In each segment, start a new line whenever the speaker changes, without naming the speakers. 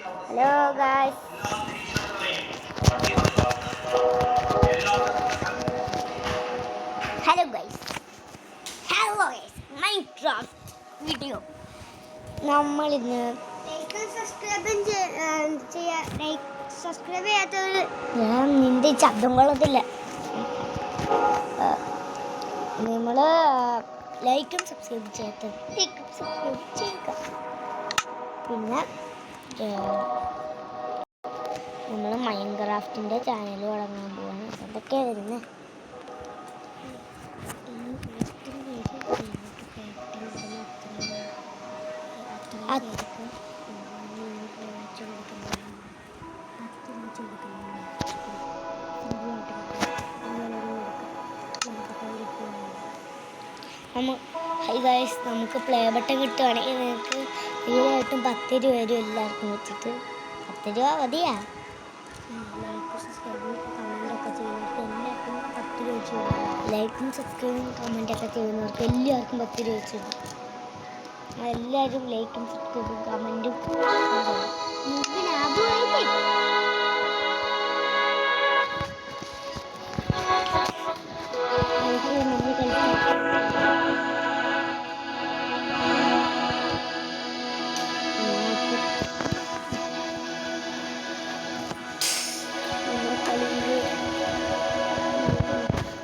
Hello guys. Hello guys. Hello guys. Minecraft video. നമ്മളിന്ന് subscribe ചെയ്യാത്തവർ ഞാൻ നിന്റെ ശബ്ദം കൊള്ളത്തില്ല. നമ്മൾ ലൈക്കും സബ്സ്ക്രൈബ് ചെയ്യാത്തത് സബ്സ്ക്രൈബ് ചെയ്യുക. പിന്നെ നമ്മൾ മൈൻക്രാഫ്റ്റിൻ്റെ ചാനൽ തുടങ്ങാൻ പോവാണ്. അതൊക്കെയാണ് വരുന്നത്. ഹൈ ഗൈസ്, നമുക്ക് പ്ലേ ബട്ടൺ കിട്ടുവാണെങ്കിൽ നിങ്ങൾക്ക് തീർച്ചയായിട്ടും 10 രൂപ വരും എല്ലാവർക്കും വെച്ചിട്ട്. 10 രൂപ മതിയാ. ലൈക്കും സബ്സ്ക്രൈബും കമൻറ്റൊക്കെ ചെയ്യുന്നവർക്ക് എല്ലാവർക്കും 10 രൂപ വെച്ചു. എല്ലാവരും ലൈക്കും സബ്സ്ക്രൈബും കമൻറ്റും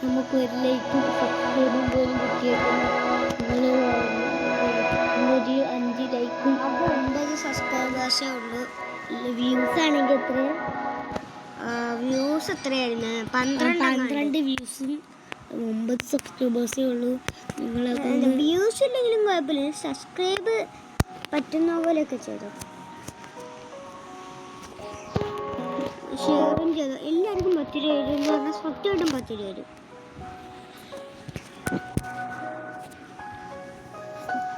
നമുക്ക് ഒരു ലൈക്കും സബ്സ്ക്രൈബും പോലും കിട്ടിയേക്കും. ഒരു 5 ലൈക്കും 9 സബ്സ്ക്രൈബേഴ്സേ ഉള്ളൂ. വ്യൂസ് ആണെങ്കിൽ എത്ര? വ്യൂസ് എത്രയായിരുന്നു? 12 വ്യൂസും 9 സബ്സ്ക്രൈബേഴ്സേ ഉള്ളൂ. നിങ്ങൾ വ്യൂസ് ഇല്ലെങ്കിലും കുഴപ്പമില്ല, സബ്സ്ക്രൈബ് പറ്റുന്ന പോലെയൊക്കെ ചെയ്തു ഷെയറും ചെയ്തു. എല്ലാവർക്കും 10 രൂപ വരും എന്ന് പറഞ്ഞാൽ സത്യമായിട്ടും 10 രൂപ വരും.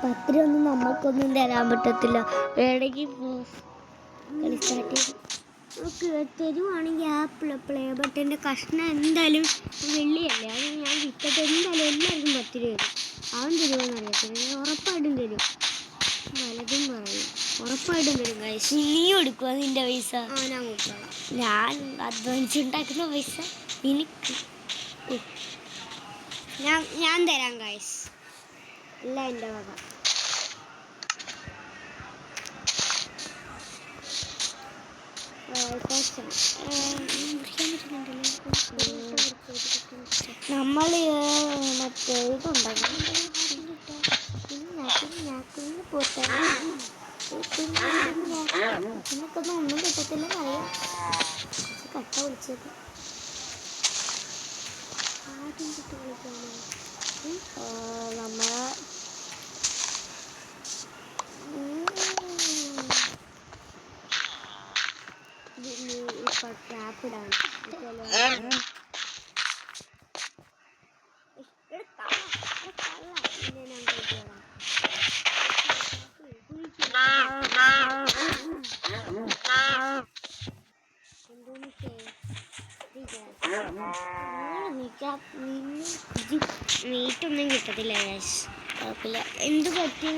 10 രൂപ ഒന്നും നമ്മൾക്കൊന്നും തരാൻ പറ്റത്തില്ല. വേണമെങ്കിൽ കളി സ്റ്റാർട്ട് ചെയ്ത് തരുവാണെങ്കിൽ ആ പ്ലേ ബട്ടൻ്റെ കഷ്ണം എന്തായാലും വെള്ളിയല്ലേ, അത് ഞാൻ വിറ്റിട്ട് എന്തായാലും എല്ലാവർക്കും 10 രൂപ വരും. അവൻ തരുമെന്ന് അറിയത്തില്ല, ഉറപ്പായിട്ടും തരും. വലതും പറയും, ഉറപ്പായിട്ടും തരും. നീ കൊടുക്കുക നിന്റെ പൈസ. ഞാൻ കൊടുക്കാം. ഞാൻ അധ്വാനിച്ചുണ്ടാക്കുന്ന പൈസ എനിക്ക് ഞാൻ തരാം ഗൈസ്. എല്ലാം എൻ്റെ വക. നമ്മൾ മറ്റേ ഇതുണ്ടാകും നിനക്കൊന്നും ഒന്നും കിട്ടത്തില്ല അറിയാം. കട്ട വിളിച്ചത് ആദ്യം കിട്ടി വിളിക്കാമോ? നമ്മളെ ഇപ്പോൾ ട്രാപ്പിടാണ്. മീറ്റൊന്നും കിട്ടത്തില്ല ഗൈസ്, കുഴപ്പമില്ല. എന്ത് പറ്റി?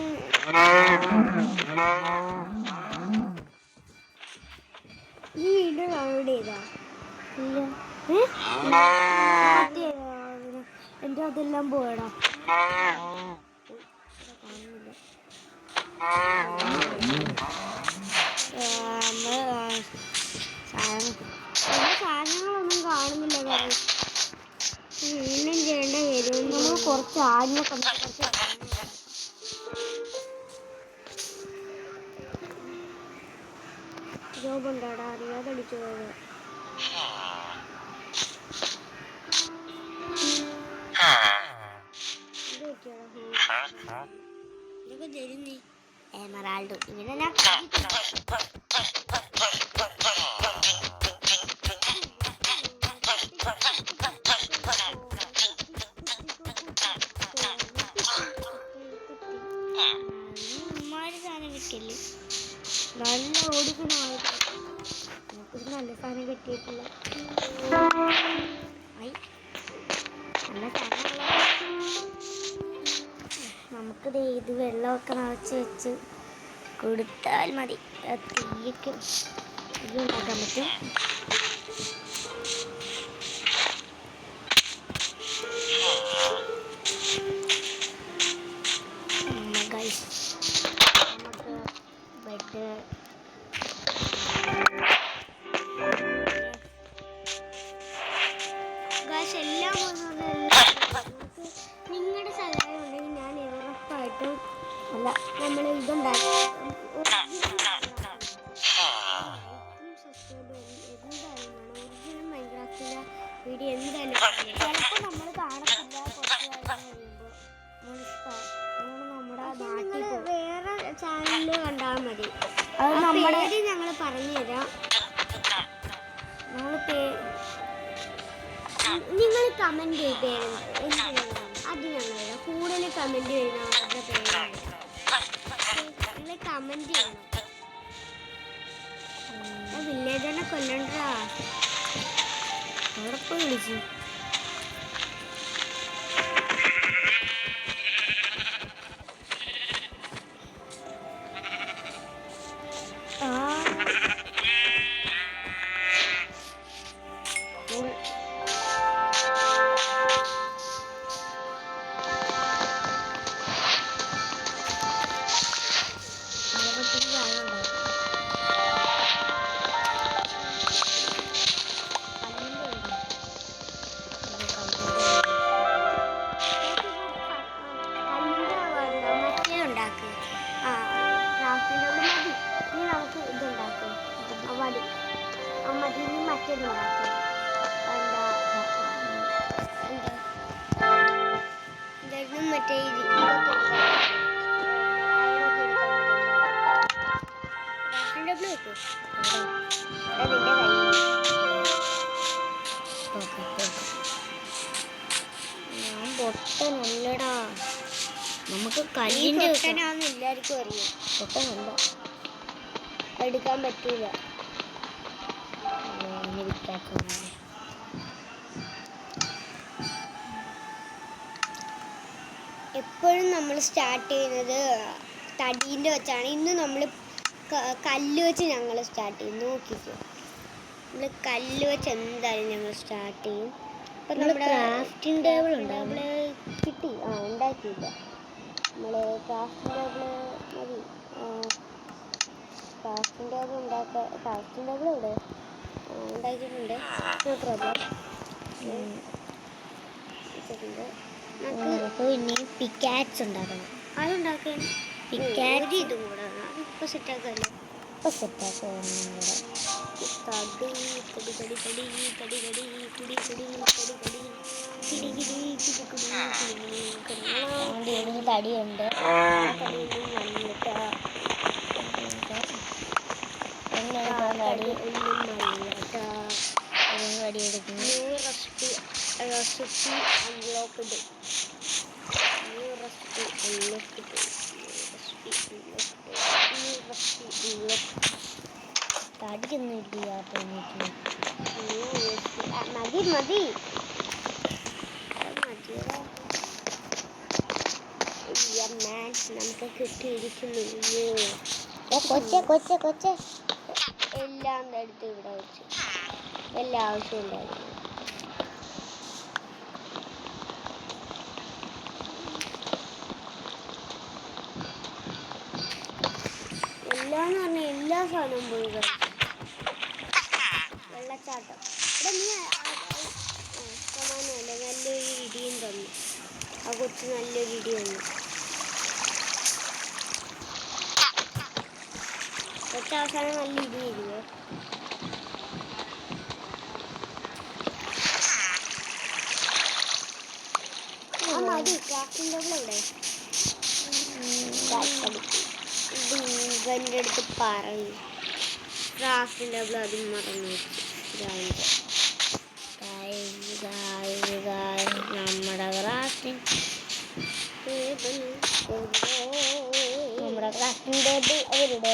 ഈ വീഡിയോ ഡൗൺലോഡ് ചെയ്താ എൻ്റെ അതെല്ലാം പോയടാ. സാധനങ്ങളൊന്നും കാണുന്നില്ല. വീണ്ടും ചെയ്യേണ്ട വരും. നമ്മൾ കുറച്ച് ആടിനൊക്കെ ജോബുണ്ടാടാ, അറിയാതെ അടിച്ചു പോയത്. ഇതൊക്കെ തരുന്നേ എമറാൾഡ്. ഇങ്ങനെ ഞാൻ സാധനം കിട്ടില്ലേ, നല്ല ഓടിക്കണമായിട്ട് നമുക്കൊരു നല്ല സാധനം കിട്ടിയിട്ടില്ല. നല്ല സാധനമുള്ള നമുക്കിത് ഇത് വെള്ളമൊക്കെ നിറച്ച് വെച്ച് കൊടുത്താൽ മതി. തീയൊക്കെ ഉണ്ടാക്കാൻ പറ്റും. നമുക്ക് ബെഡ് എല്ലാം നമുക്ക് നിങ്ങളുടെ സഹായം ഉണ്ടെങ്കിൽ ഞാൻ ഉറപ്പായിട്ടും അല്ല നമ്മൾ ഇതുണ്ടാക്കി ഒറിജിനൽ മൈൻക്രാഫ്റ്റിലെ വീഡിയോ എന്തായാലും ചിലപ്പോൾ നമ്മൾ കാണത്തില്ല. കുറച്ച് കാലം കഴിയുമ്പോൾ നമ്മുടെ നാട്ടിൽ വേറെ ചാനലിൽ കണ്ടാൽ മതി. അത് നമ്മുടെ ഞങ്ങൾ പറഞ്ഞുതരാം. നിങ്ങൾ കമൻറ്റ് ചെയ്ത് അത് ഞങ്ങൾ കൂടുതൽ കമൻറ്റ് ചെയ്യുന്നവരുടെ പേര് നിങ്ങൾ കമൻറ്റ് ചെയ്യണം. വില്ലേജറിനെ കൊല്ലണ്ടാ അവിടെ പോയി വിളിച്ചു. പൊട്ടനല്ലടാ, നമുക്ക് കല്ലിൻ്റെ പൊട്ടനാന്ന് എല്ലാവർക്കും അറിയാം. പൊട്ടനല്ല, എടുക്കാൻ പറ്റൂല. എപ്പോഴും നമ്മൾ സ്റ്റാർട്ട് ചെയ്യുന്നത് തടീൻ്റെ വെച്ചാണ്. ഇന്ന് നമ്മൾ കല്ല് വെച്ച് ഞങ്ങൾ സ്റ്റാർട്ട് ചെയ്യും. നോക്കിക്കോ, നമ്മൾ കല്ല് വെച്ച് എന്തായാലും ഞങ്ങൾ സ്റ്റാർട്ട് ചെയ്യും. അപ്പം നമ്മുടെ ക്രാഫ്റ്റിംഗ് ടേബിൾ ഉണ്ട്, നമ്മൾ കിട്ടി ഉണ്ടാക്കിയില്ല. നമ്മൾ ക്രാഫ്റ്റിംഗ് ടേബിൾ മതി. ക്രാഫ്റ്റിംഗ് ടേബിൾ ക്രാഫ്റ്റിംഗ് ടേബിൾ ഇവിടെ ഉണ്ടാക്കിയിട്ടുണ്ട്. No problem. നമുക്ക് ഇനി പിക്കാക്സ് ഉണ്ടാക്കണം. അതുണ്ടാക്കാൻ പിക്കാക്സ് ഇതും കൂടെ അതിപ്പോൾ സെറ്റാക്കാമല്ലോ. ഇപ്പോൾ സെറ്റാക്കാം. തടിയുണ്ട്, തടിയൊന്നും ഇല്ല. മതി മതി നമുക്ക് കിട്ടിയിരിക്കുന്നു. കൊച്ചെ എല്ലാം എടുത്ത് ഇവിടെ വെച്ച് എല്ലാ ആവശ്യവും ഉണ്ടായിരുന്നു. എല്ലാന്ന് പറഞ്ഞാൽ എല്ലാ സാധനവും പോയി. വെള്ളച്ചാട്ടം ഇവിടെ നീ സമാനമല്ല. നല്ലൊരു ഇടിയും തന്നു. ആ കൊച്ച് നല്ലൊരു ഇടി തന്നു. കൊച്ച് അവസാനം നല്ല ഇടി ഇരിക്കുമോ. ആ മതി. ക്രാഫ്റ്റിംഗ് ടേബിൾ എവിടെ? ഇവൻ്റെ അടുത്ത് പറയും. ക്രാഫ്റ്റിംഗ് ടേബിൾ അതും മറന്നു വെച്ചു. നമ്മുടെ ക്രാഫ്റ്റിംഗ് ടേബിൾ അവരുടെ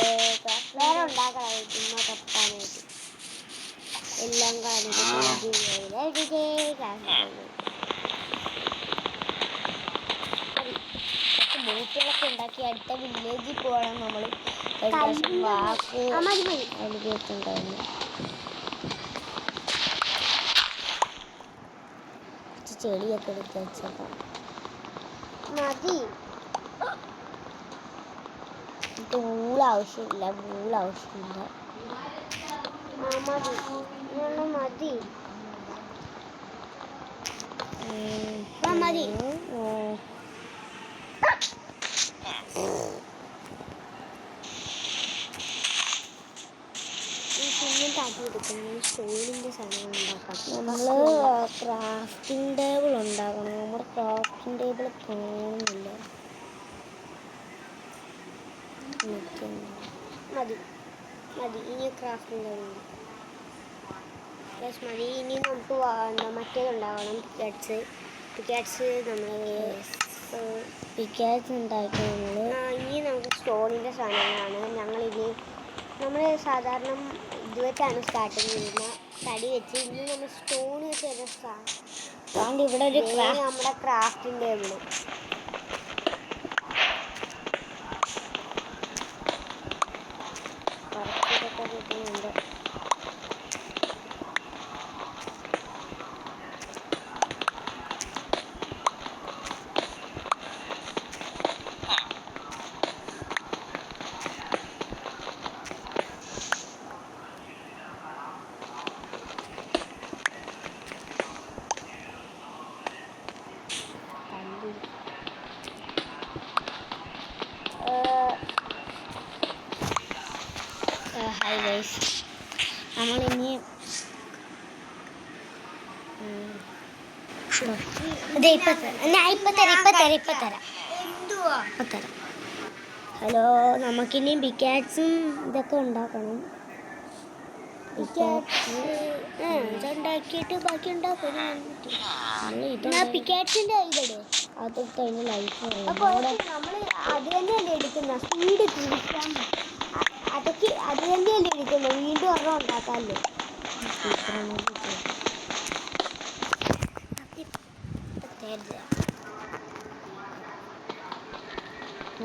വേറെ ഉണ്ടാക്കണം. ചുമ്മാ തപ്പാനായിട്ട് എല്ലാം കാണിക്കും. ബോട്ടുകളൊക്കെ ഉണ്ടാക്കി അടുത്ത വില്ലേജിൽ പോകണം നമ്മൾ. വാക്ക് അനുഭവത്തുണ്ടായിരുന്നു. ചെളിയൊക്കെ എടുത്ത് വെച്ചേക്കാം. മതി. ആവശ്യമില്ല ആവശ്യമില്ല. മതി മതി മതി. സ്റ്റോണിൻ്റെ സാധനങ്ങൾ ഉണ്ടാക്കാം. നമ്മൾ ക്രാഫ്റ്റിംഗ് ടേബിൾ ഉണ്ടാക്കണം. നമ്മുടെ ക്രാഫ്റ്റിംഗ് ടേബിൾ കാണുന്നില്ല. മതി മതി. ഇനി ക്രാഫ്റ്റിംഗ് ടേബിൾ മതി. ഇനി നമുക്ക് മറ്റേതുണ്ടാകണം. പിക്കാറ്റ്സ് ഉണ്ടാക്കി ഇനി നമുക്ക് സ്റ്റോണിൻ്റെ സാധനങ്ങളാണ്. നമ്മൾ സാധാരണ ഇതുവരെയാണ് സ്റ്റാർട്ടിങ് ചെയ്യുന്ന തടി വെച്ച്. ഇനി നമ്മൾ സ്റ്റോൺ വെച്ച് അതുകൊണ്ട് ഇവിടെ ഒരു നമ്മുടെ ക്രാഫ്റ്റിംഗ് ടേബിൾ. കുറച്ചൊക്കെ കിട്ടുന്നുണ്ട്. ഹായ് ഗൈസ്, നമ്മളിനി ഹലോ, നമുക്കിനി പിക്കാറ്റ്സും ഇതൊക്കെ ഉണ്ടാക്കണം. ഇതുണ്ടാക്കിയിട്ട് ബാക്കി ഉണ്ടാക്കും. പിക്കാറ്റ്സിൻ്റെ ഇതല്ലേ അതൊക്കെ അതിന് ലൈഫ്. നമ്മൾ അത് തന്നെയല്ലേ എടുക്കുന്ന സ്പീഡ് കൂട്ടാൻ. അതൊക്കെ അത് തന്നെയല്ലേ ഇരിക്കുന്നത്. വീണ്ടും ഒരെണ്ണം ഉണ്ടാക്കാമല്ലോ.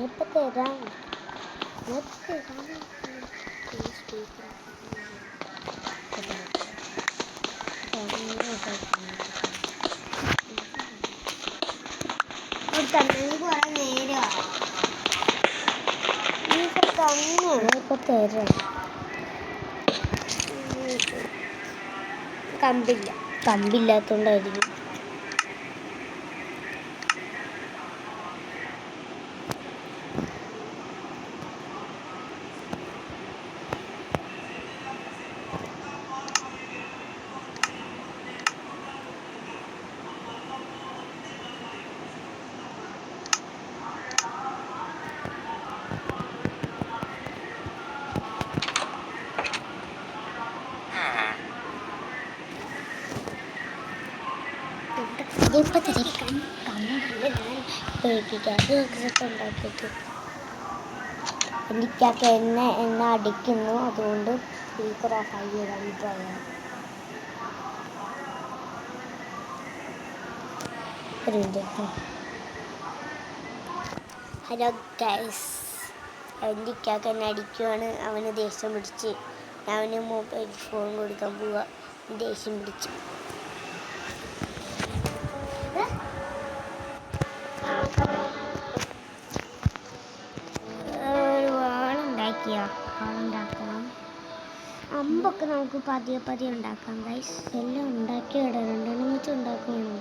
ഇപ്പം തരാം. തന്നെങ്കിൽ കുറെ നേരമാണ്. ഇപ്പം തരാം. കമ്പില്ലാത്തോണ്ടായിരിക്കും. ഉണ്ടാക്കിയിട്ട് എനിക്കൊക്കെ എണ്ണ അടിക്കുന്നു. അതുകൊണ്ട് സ്പീക്കർ ഓഫായി ചെയ്താണ്. ഹലോ ഗൈസ്, എനിക്കൊക്കെ എന്നെ അടിക്കുവാണ്. അവന് ദേഷ്യം പിടിച്ച്. അവന് മൊബൈൽ ഫോൺ കൊടുക്കാൻ പോവുക. ദേഷ്യം പിടിച്ച് ഒരു വാളുണ്ടാക്കണം. അമ്പൊക്കെ നമുക്ക് പതിയെ ഉണ്ടാക്കാം ഗൈസ്. എല്ലാം ഉണ്ടാക്കിയിട. രണ്ടെണ്ണം വെച്ച് ഉണ്ടാക്കണം.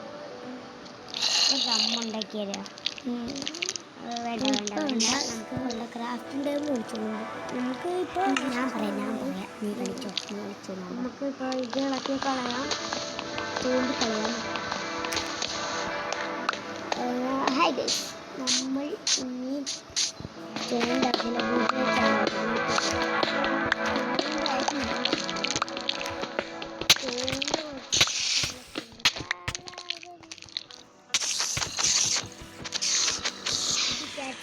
ഉണ്ടാക്കിയതാ. വേണ്ട നമുക്ക് ക്രാഫ്റ്റിംഗ് ടേബിൾ വിളിച്ചോളൂ. നമുക്ക് ഇപ്പോൾ ഞാൻ പറയാം നീ കളിച്ചോ. നമുക്ക് ഇപ്പോൾ ഇത് ഇളക്കി കളയാം. തോണ്ടിക്കളയാം. ഹായ് ഗൈസ്, നമ്മൾ ഇനി ചോണ്ടാക്കില്ല.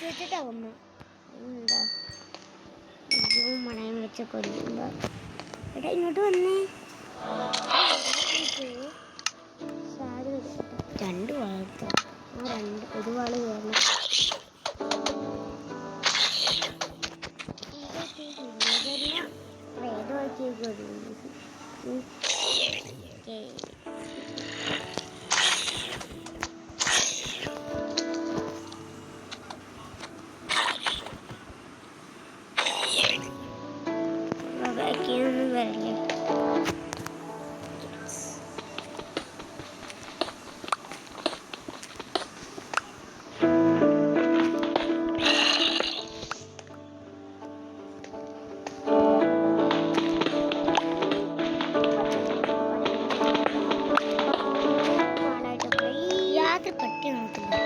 വെച്ചിട്ടാവുന്നു എന്താ മണയം വെച്ച കൊല്ലുമ്പോ. എടാ ഇങ്ങോട്ട് വന്നേ. രണ്ട് വാളെടുത്ത ഒരു വാള് കയറണം. വരല്ലേ. യാത്ര പറ്റി നോക്കില്ല.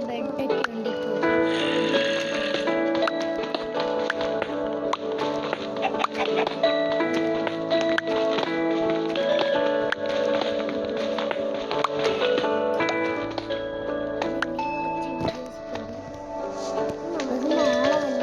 ബെഡൊക്കെ ഉണ്ട് ഇപ്പോൾ. നമുക്ക് നാളെ വല്ല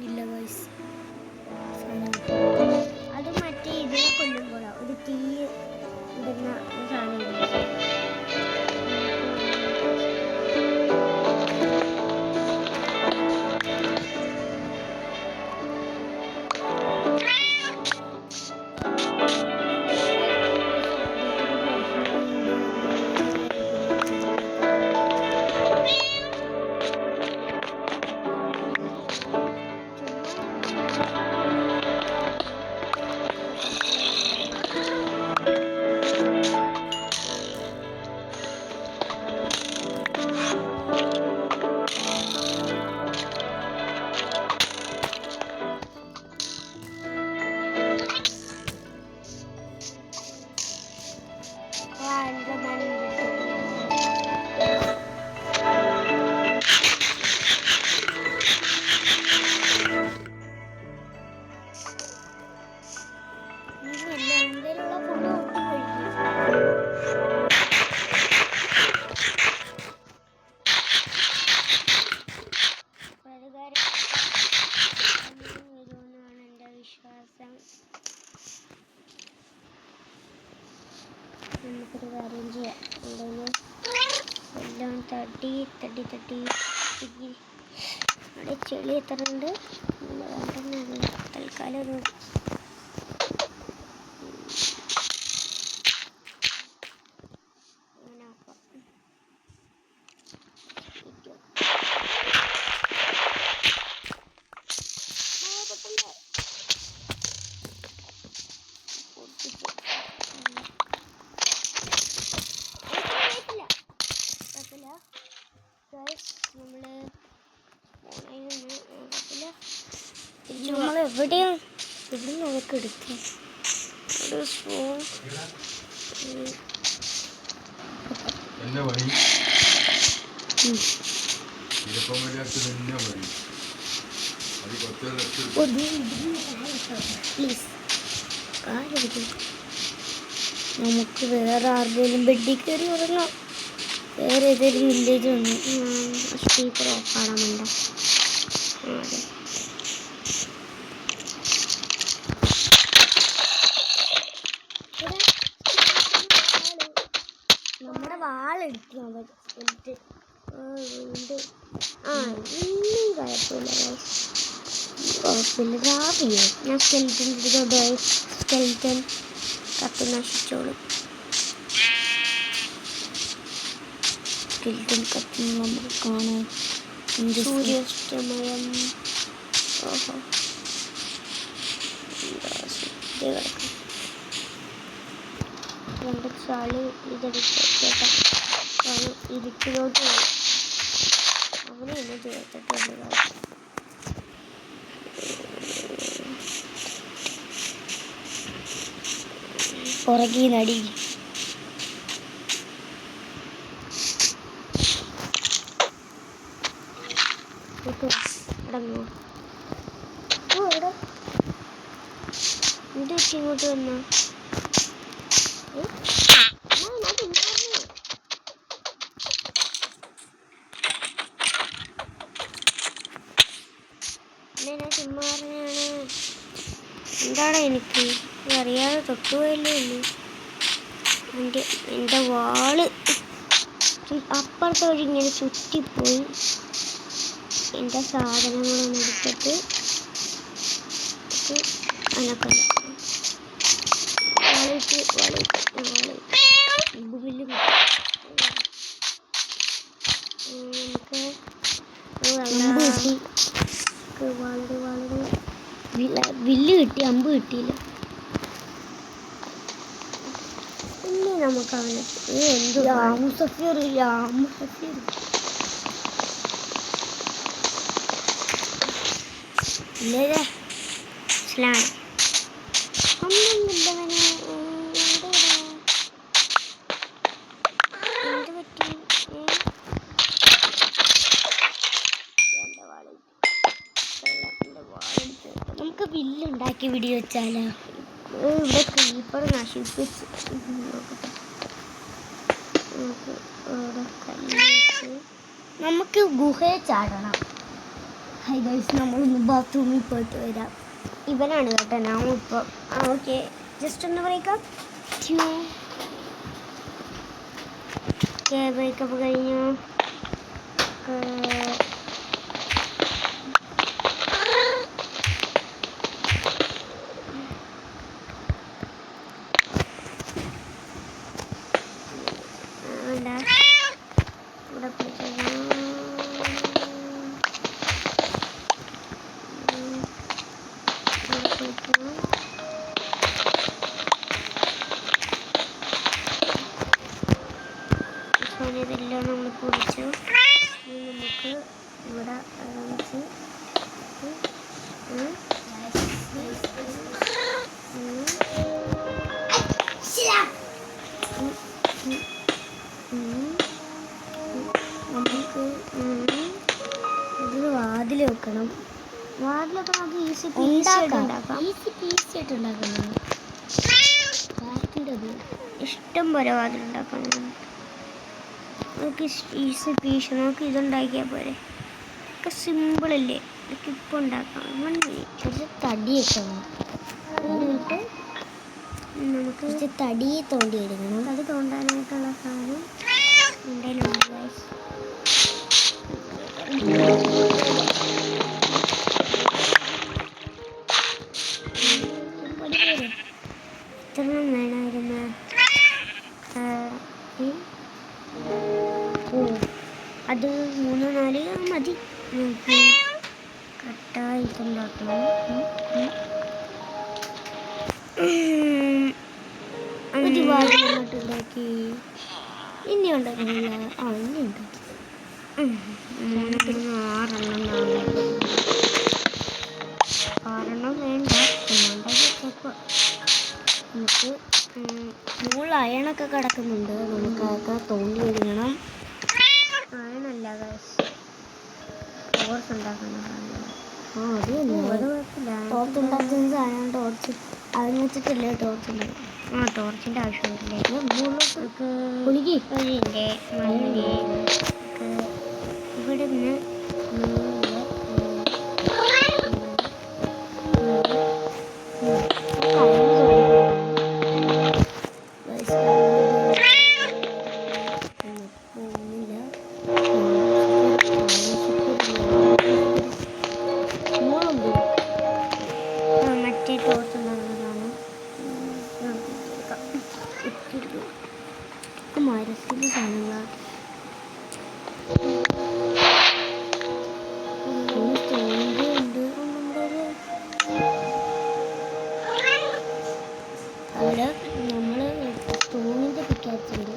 ഇല്ല ഗൈസ്, അത് മറ്റേ ഇതിനെ കൊല്ലുമ്പോഴാ ഒരു തീ ഇടുന്ന സാധനം. നമുക്കൊരു കാര്യം ചെയ്യാം. എല്ലാം തട്ടി അവിടെ ചെളി എത്രയുണ്ട് തൽക്കാലം ഒരു അങ്ങനെ ആക്കാം. എവിടെയാണ് ഇവിടെ നമുക്ക് എടുക്കാം ഒരു സ്പൂൺ. പ്ലീസ് നമുക്ക് വേറെ ആരുടെയും ബെഡിൽ കയറി ഉറങ്ങാം. വേറെ ഏതെങ്കിലും വില്ലേജ് വന്നു സ്പീക്കർ ഓഫാടാൻ വേണ്ട. അതെ നമ്മുടെ വാളെടുക്കാൻ പറ്റും. ഇനിയും കുഴപ്പമില്ല രാവിലെ ഞാൻ സ്കെൽറ്റൻ കത്തി നശിച്ചോളും. സ്കെൽറ്റൻ കത്തി നമുക്ക് കാണാം. സൂര്യാസ്തമയം. ഓഹോ രണ്ട് ചളി ഇതെടുത്തേക്കാം. ഇരുട്ടിലോട്ട് പോയി അവനെ എന്നെ ചേർത്തിട്ടുള്ള പുറകെ നടി. അടങ്ങോ ഇവിടെ എന്ത് ഇങ്ങോട്ട് വന്ന ചുമ്മാ പറഞ്ഞാണ്. എന്താണ് എനിക്ക് അറിയാതെ തൊട്ടുപോയല്ലേ ഉള്ളൂ. എൻ്റെ വാള് അപ്പുറത്തെ വഴി ഇങ്ങനെ ചുറ്റിപ്പോയി. എൻ്റെ സാധനങ്ങളൊന്നും എടുത്തിട്ട് അനക്കല്ല വാളിട്ട് ബില്ല് നമുക്ക് വളരെ വില്ല് കിട്ടി, അമ്പ് കിട്ടിയില്ല. ഇനി നമുക്ക് അവനെ എന്ത് സഫീർ ഇല്ലേ സ്ലാണ് ഒന്നുമില്ലവനെ. എന്ത് പറ്റി? നമുക്ക് വില്ലുണ്ടാക്കി വീഡിയോ വെച്ചാലോ? ഇവിടെ ക്രീപ്പർ നശിപ്പിച്ച് നമുക്ക് ഗുഹയെ ചാടണം. ഹൈ ഗൈസ്, നമ്മളൊന്ന് ബാത്റൂമിൽ പോയിട്ട് വരാം. ഇവനാണ് കേട്ടോ ഞാൻ ഇപ്പം. ഓക്കെ, ജസ്റ്റ് ഒന്ന് ബ്രേക്കപ്പ്. ഓക്കെ, ബ്രേക്കപ്പ് കഴിഞ്ഞു. ഇതെല്ലാം നമ്മൾ കുടിച്ചു. നമുക്ക് ഇവിടെ വെച്ച് നമുക്ക് ഇത് വാതിൽ വെക്കണം. വാതിലൊക്കെ നമുക്ക് ഈസി പീസായിട്ട് ഉണ്ടാക്കാം. ഇഷ്ടം പോലെ വാതിലുണ്ടാക്കാം. നമുക്ക് ഈസി പീസ് നമുക്ക് ഇതുണ്ടാക്കിയാൽ പോരെ. ഒക്കെ സിമ്പിളല്ലേ, നമുക്ക് ഇപ്പോൾ ഉണ്ടാക്കാം. കുറച്ച് തടിയൊക്കെ എന്നിട്ട് നമുക്ക് തടി തോണ്ടി എടുക്കണം. അത് തോണ്ടാനായിട്ടുള്ള സാധനം ഉണ്ടല്ലുണ്ട്. എത്ര വേണമായിരുന്നു? അത് 3-4 മതി. നമുക്ക് കട്ടായിട്ടുണ്ടാക്കണം. ഒരു വാതിലോട്ട് ഉണ്ടാക്കി. ഇനി ഉണ്ടാക്കുന്നില്ല. ഇനി ഉണ്ടാക്കി 6 എണ്ണം വേണം. നമുക്ക് മുകളിൽ അയണൊക്കെ കിടക്കുന്നുണ്ട്. നമുക്കതൊക്കെ തോണ്ടി ഒഴുകണം. അയണല്ല ടോർച്ച് ഉണ്ടാക്കുന്ന ടോർച്ച് ഉണ്ടാക്കുന്ന സാധനം. ടോർച്ച് അതിന് വെച്ചിട്ടല്ലേ ടോർച്ച് ഉണ്ടാകും. ടോർച്ചിൻ്റെ ആവശ്യമില്ലേ. ഇവിടെ നിന്ന് മറ്റേ ടോർച്ച് ഉണ്ടാകുന്നതാണ്. മരത്തിൻ്റെ സാധനങ്ങളാണ്. അവിടെ നമ്മൾ സ്റ്റോണിൻ്റെ പിക്കാച്ചുണ്ട്.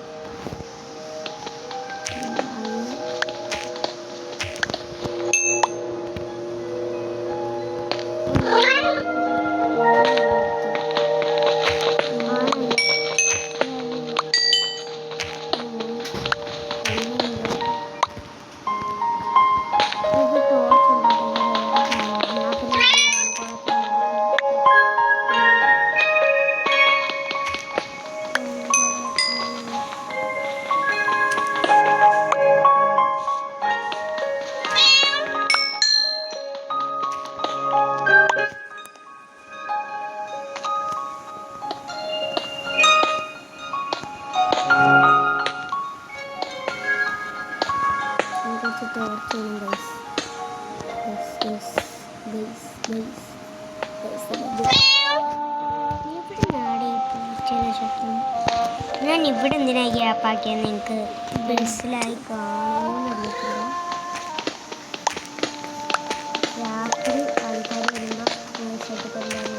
ഞാൻ ഇവിടെ എന്തിനാ ഗ്യാപ്പാക്കിയെന്ന് നിങ്ങൾക്ക് മനസ്സിലായി കാണുമെന്നറിയത്തില്ല. രാത്രി ആൾക്കാർ വരുമ്പോൾ ക്ഷേത്രത്തിലാണ്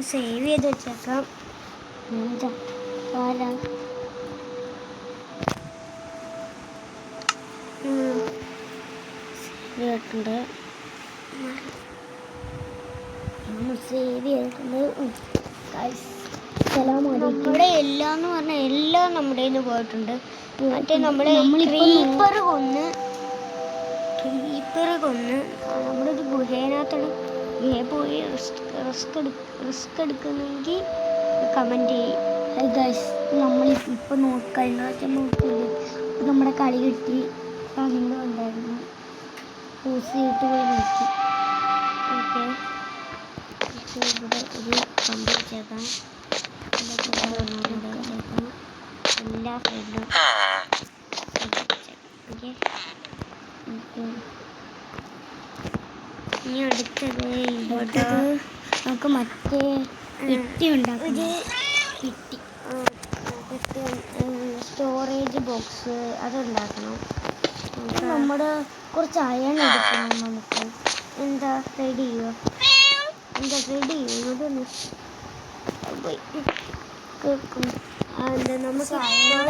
സേവ് ചെയ്ത് വെച്ചേക്കാം. സേവ് ചെയ്തിട്ടുണ്ട്. നമ്മുടെ എല്ലാന്ന് പറഞ്ഞാൽ എല്ലാം നമ്മുടെ കയ്യിൽ നിന്ന് പോയിട്ടുണ്ട്. മറ്റേ നമ്മളെ ക്രീപ്പർ കൊന്ന് നമ്മുടെ ഒരു ഗുഹേനകത്തോട് പോയി റിസ്ക് എടുക്കുന്നെങ്കിൽ കമൻറ്റ് ചെയ്യും ഗൈസ്. നമ്മൾ ഇപ്പം കഴിഞ്ഞ പ്രാവശ്യം നോക്കില്ലേ, നമ്മുടെ കളി കിട്ടി സാധനങ്ങൾ ഉണ്ടായിരുന്നു. യൂസ് ചെയ്തിട്ട് പോയി നോക്കി. ഓക്കെ, ഇവിടെ ഒരു കമ്പ് വെച്ചേക്കാം. എല്ലാ ഫ്രണ്ടും ഓക്കെ. ഇനി അടുത്തത് ഇങ്ങോട്ട് നമുക്ക് മറ്റേ പെട്ടി ഉണ്ടാക്കാം. പെട്ടി സ്റ്റോറേജ് ബോക്സ് അതുണ്ടാക്കണം. നമ്മുടെ കുറച്ച് അയൺ എടുക്കണം നമുക്ക്. എന്താ റെഡി ചെയ്യോ? എന്താ റെഡി ചെയ്യോ? ഇങ്ങോട്ടൊന്ന് പോയി കേൾക്കും. എന്താ നമുക്ക്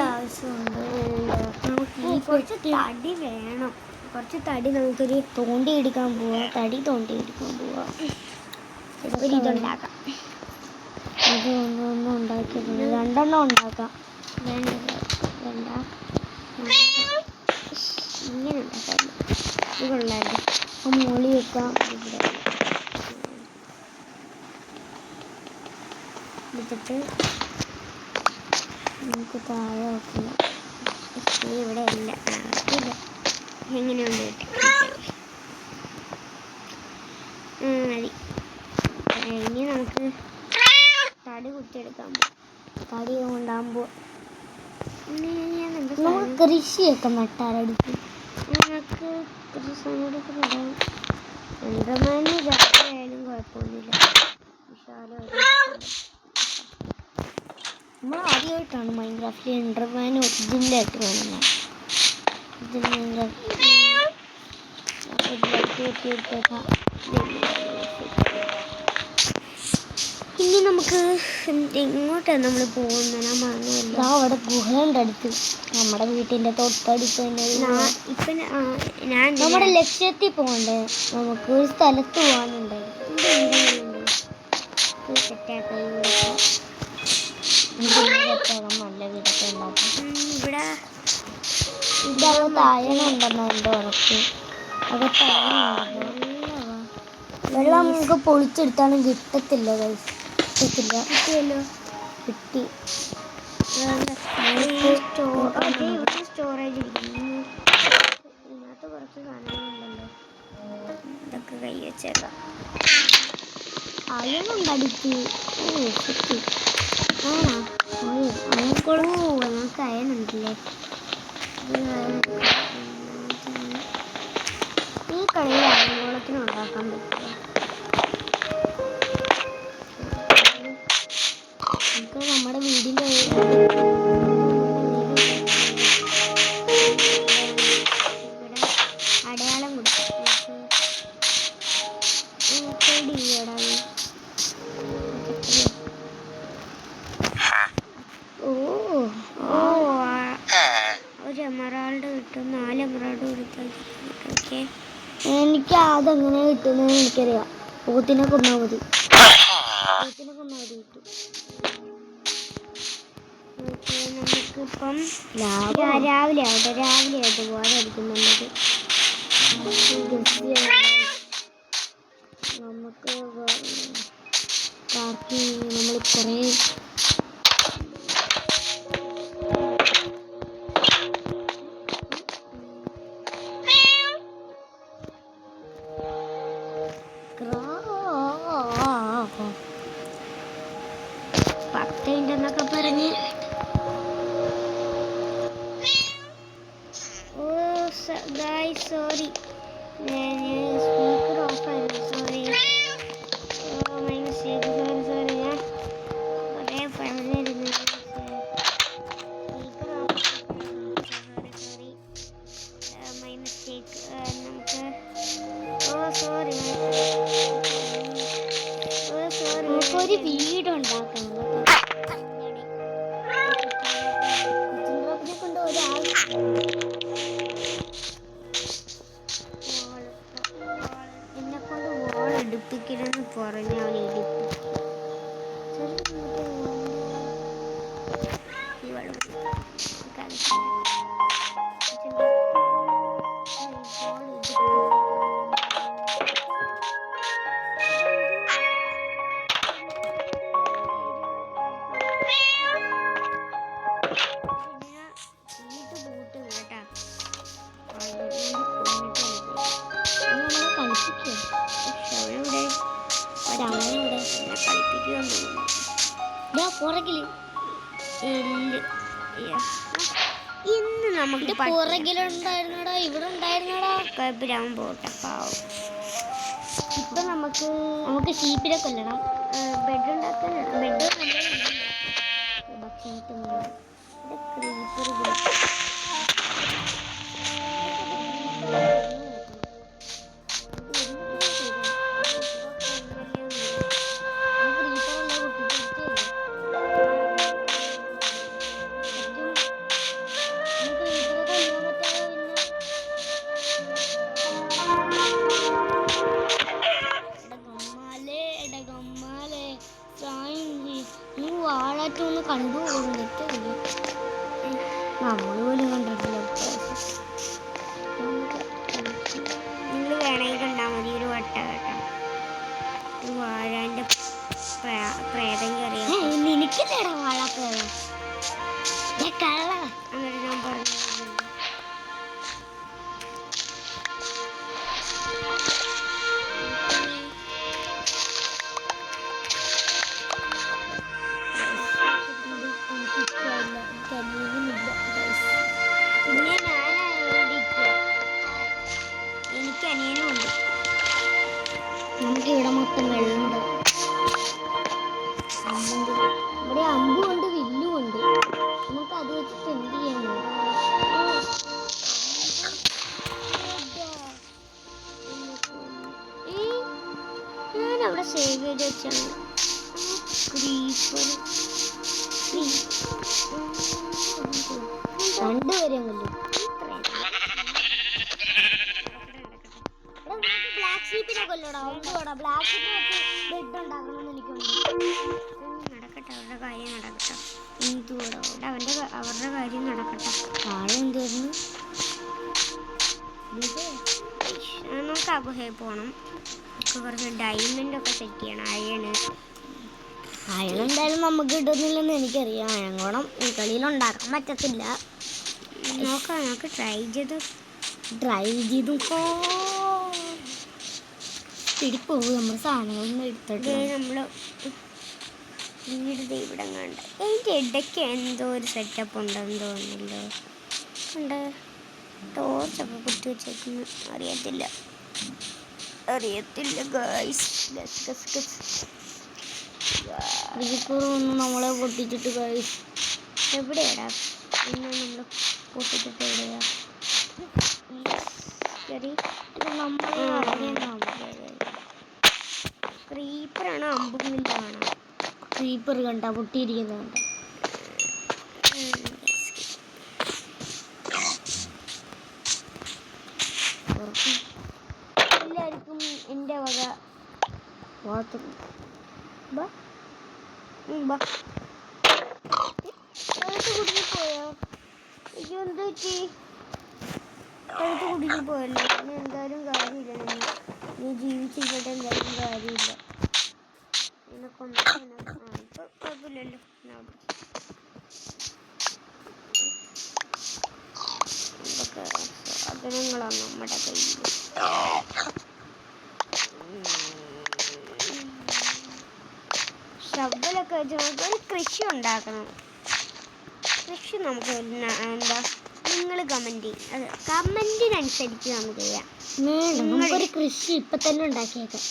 ആവശ്യമുണ്ട്. നമുക്ക് കുറച്ച് തടി വേണം. കുറച്ച് തടി നമുക്കൊരു തോണ്ടി എടുക്കാൻ പോവാ. തടി തോണ്ടി എടുക്കാൻ പോവാ. ഒരു ഇതുണ്ടാക്കാം. ഇത് ഒന്നും ഉണ്ടാക്കിയിട്ടുണ്ട്. 2 എണ്ണം ഉണ്ടാക്കാം. വേണ്ട ഇങ്ങനെ ഉണ്ടാക്കാം. ഇത് കൊള്ളാമല്ലോ. മൂളി വെക്കാം. ഇവിടെ എടുത്തിട്ട് നമുക്ക് താഴെ വെക്കണം. ഇവിടെ അല്ല ഇത് എങ്ങനെയുണ്ട് മതി. ഇനി നമുക്ക് തടി കുത്തിയെടുക്കാൻ പോകും. തടി കൊണ്ടാകുമ്പോൾ നമുക്ക് കൃഷിയൊക്കെ നട്ടാലടിക്കും. നമുക്ക് കൃഷിയൊക്കെ നടാം. എൻ്റർമാന് രാത്രിയായാലും കുഴപ്പമൊന്നുമില്ല. നമ്മൾ ആദ്യമായിട്ടാണ് മൈൻക്രാഫ്റ്റിൽ എൻ്റർമാൻ ഒറിജിനലായിട്ട് കാണുന്നത്. ഇനി നമുക്ക് എങ്ങോട്ടാണ് നമ്മൾ പോകുന്നത്? ഞാൻ മറന്നുമില്ല. അവിടെ ഗുഹയുടെ അടുത്ത്, നമ്മുടെ വീട്ടിൻ്റെ തൊട്ടടുത്ത് തന്നെ. ഇപ്പം ഞാൻ നമ്മുടെ ലക്ഷ്യത്തിൽ പോകണ്ടേ? നമുക്ക് ഒരു സ്ഥലത്ത് പോകാനുണ്ടായിരുന്നു. സെറ്റാക്കാൻ നല്ല വീടൊക്കെ ഉണ്ടാക്കും. ഇവിടെ താഴെയുണ്ടെന്നോ എൻ്റെ ഉറപ്പ്. അതൊക്കെ വെള്ളം നമുക്ക് പൊളിച്ചെടുത്താലും കിട്ടത്തില്ല. കിട്ടിയല്ലോ, കിട്ടി. സ്റ്റോറേജ് ഇതിനകത്ത് കുറച്ച് സാധനങ്ങളുണ്ടല്ലോ. ഇതൊക്കെ കൈ വെച്ചേക്കാം. അയനുണ്ടടിച്ച് കിട്ടി. നമുക്ക് അയനുണ്ടല്ലേ. ഈ കളിയിൽ അയൻകുളത്തിന് ഉണ്ടാക്കാൻ പറ്റുക. നമുക്ക് നമ്മുടെ വീടിൻ്റെ ഇവിടെ അടയാളം കൊടുക്കാം. ഒരു എമറാൾഡ് കിട്ടും. 4 എമറാൾഡ് കൊടുത്താൽ ഓക്കെ. എനിക്ക് അതെങ്ങനെ കിട്ടുന്നത് എനിക്കറിയാം. പോത്തിനെ കൊന്നാൽ മതി. കിട്ടും. നമുക്കിപ്പം രാവിലെ ആയിട്ട് പോകാനായിരിക്കും നല്ലത്. നമുക്ക് പാർക്കിങ് നമ്മൾ കുറേ എന്നൊക്കെ പറഞ്ഞ് സോറി സ്പീക്കർ ഓഫായിരുന്നു. Sorry my mistake. സോറി ഞാൻ കുറേ ഫാമിലി ഇരുന്ന് speaker off. Sorry my mistake. നമുക്ക് നമുക്കൊരു വീടുണ്ടാക്കണം. എന്നെക്കൊണ്ട് വോൾ എടുപ്പിക്കണമെന്ന് പറഞ്ഞ അവൻ പുറകില് ഇന്ന് നമുക്ക് പുറകിലുണ്ടായിരുന്നടാ, ഇവിടെ ഉണ്ടായിരുന്നടാ. കുഴപ്പമില്ലാവും പോട്ടെ, പാവം. ഇപ്പൊ നമുക്ക് ഷീപ്പിനെ കൊല്ലണം. ബെഡ് ഉണ്ടാക്കാനാണ്. ബെഡ് നമ്മൾ പോലും കണ്ടിട്ടില്ല. നിങ്ങൾ വേണമെങ്കിൽ കണ്ടാൽ മതി ഒരു വട്ട കേട്ടോ. വാഴാൻ്റെ പ്രേതം കയറിയ നിനക്കില്ലേടാ വാഴാപ്രേതം കള്ള. എന്നിട്ട് ഞാൻ പറഞ്ഞു പിന്നെ എനിക്ക് അനിയനുമുണ്ട്. നമുക്ക് ഇവിടെ മൊത്തം വെള്ളമുണ്ട്. ഇവിടെ അമ്പുമുണ്ട്, വില്ലുമുണ്ട്. നമുക്ക് അത് വെച്ചിട്ട് എന്ത് ചെയ്യാനോ? ഞാനവിടെ സേവ് ചെയ്ത് വെച്ചാണ് രണ്ടുപേരെയും കൊല്ലും. ബ്ലാക്ക് ഷീപ്പിനെ കൊല്ലടാ. ഒന്നുകൂടാ ബ്ലാക്ക് ഷീപ്പ് വെച്ച് ബെഡ് ഉണ്ടാക്കണമെന്ന് എനിക്കുണ്ട്. നടക്കട്ടെ, അവരുടെ കാര്യം നടക്കട്ടെ. എന്തുകൂടാ അവരുടെ കാര്യം നടക്കട്ടെ. താഴെ എന്തായിരുന്നു? നമുക്ക് ആ ഗുഹയിൽ പോകണം. കുറച്ച് ഡയമണ്ടൊക്കെ സെറ്റ് ചെയ്യണം. അയൺ എന്തായാലും നമുക്ക് കിട്ടുന്നില്ലെന്ന് എനിക്കറിയാം. അയൺ കൂടെ ഈ കളിയിൽ ഉണ്ടാക്കാൻ പറ്റത്തില്ല. നോക്കാം, നമുക്ക് ട്രൈ ചെയ്തു പിടിപ്പോകും. നമ്മുടെ സാധനങ്ങളൊന്നും എടുത്തിട്ട് നമ്മൾ വീട് ഇവിടെ കണ്ട് അതിൻ്റെ ഇടയ്ക്ക് എന്തോ ഒരു സെറ്റപ്പ് ഉണ്ടെന്ന് തോന്നുന്നല്ലോ. ഉണ്ട്, ടോർച്ചൊക്കെ കുത്തി വെച്ചേക്കുന്നു. അറിയത്തില്ല ഗൈസ്. ഇതിപ്പുറമൊന്നും നമ്മളെ പൊട്ടിച്ചിട്ട് ഗൈസ് എവിടെയാടാ? ഇന്ന് നമ്മൾ പൊട്ടിച്ചിട്ട് എവിടെയാ? ക്രീപ്പറാണോ അമ്പും വില്ലാണോ? ക്രീപ്പർ കണ്ട പൊട്ടിയിരിക്കുന്നുണ്ട്. എല്ലാവർക്കും എൻ്റെ വക കുടുങ്ങിപ്പോയോ? എന്ത് പറ്റി? കഴുത്ത് കുടുങ്ങിപ്പോയല്ലോ. ഇനി എന്തായാലും കാര്യമില്ല. നീ ജീവിച്ചിരിക്കട്ടെ, എന്തായാലും കാര്യമില്ല. നിനക്കൊന്നും കുഴപ്പമില്ലല്ലോ. സാധനങ്ങളാണ് നമ്മുടെ കയ്യിൽ. ശബ്ദമൊക്കെ വെച്ച് നമുക്ക് കൃഷി ഉണ്ടാക്കണം. കൃഷി നമുക്ക് എന്താ നിങ്ങൾ കമന്റിനനുസരിച്ച് നമുക്ക് ചെയ്യാം. നമുക്കൊരു കൃഷി ഇപ്പൊ തന്നെ ഉണ്ടാക്കിയേക്കാം.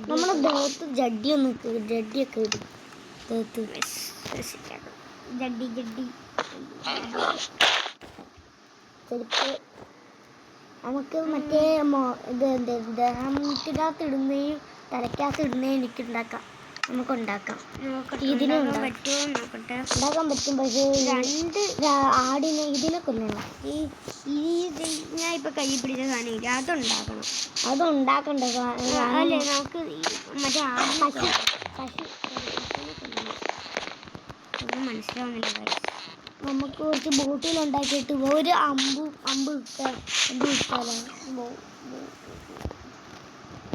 നമ്മുടെ ദേഹത്ത് ജഡ്ഡിയൊക്കെ ഇടും. ജഡ്ഡി നമുക്ക് മറ്റേ ദഹനത്തിനകത്ത് ഇടുന്നേയും തലക്കകത്ത് ഇടുന്നേയും എനിക്കുണ്ടാക്കാം. നമുക്കുണ്ടാക്കാം. ഉണ്ടാക്കാൻ പറ്റും. പക്ഷേ ആടിനെ ഇതിനെ കൊല്ലണം. ഞാൻ ഇപ്പൊ കൈ പിടിച്ച സാധനം അതുണ്ടാക്കണം. അതുണ്ടാക്കണ്ട അല്ലേ? നമുക്ക് മറ്റേ ഒന്നും മനസ്സിലാവുന്നില്ല. നമുക്ക് കുറച്ച് ബോട്ടിൽ ഉണ്ടാക്കിയിട്ട് ഒരു അമ്പ് വിട്ടാലോ?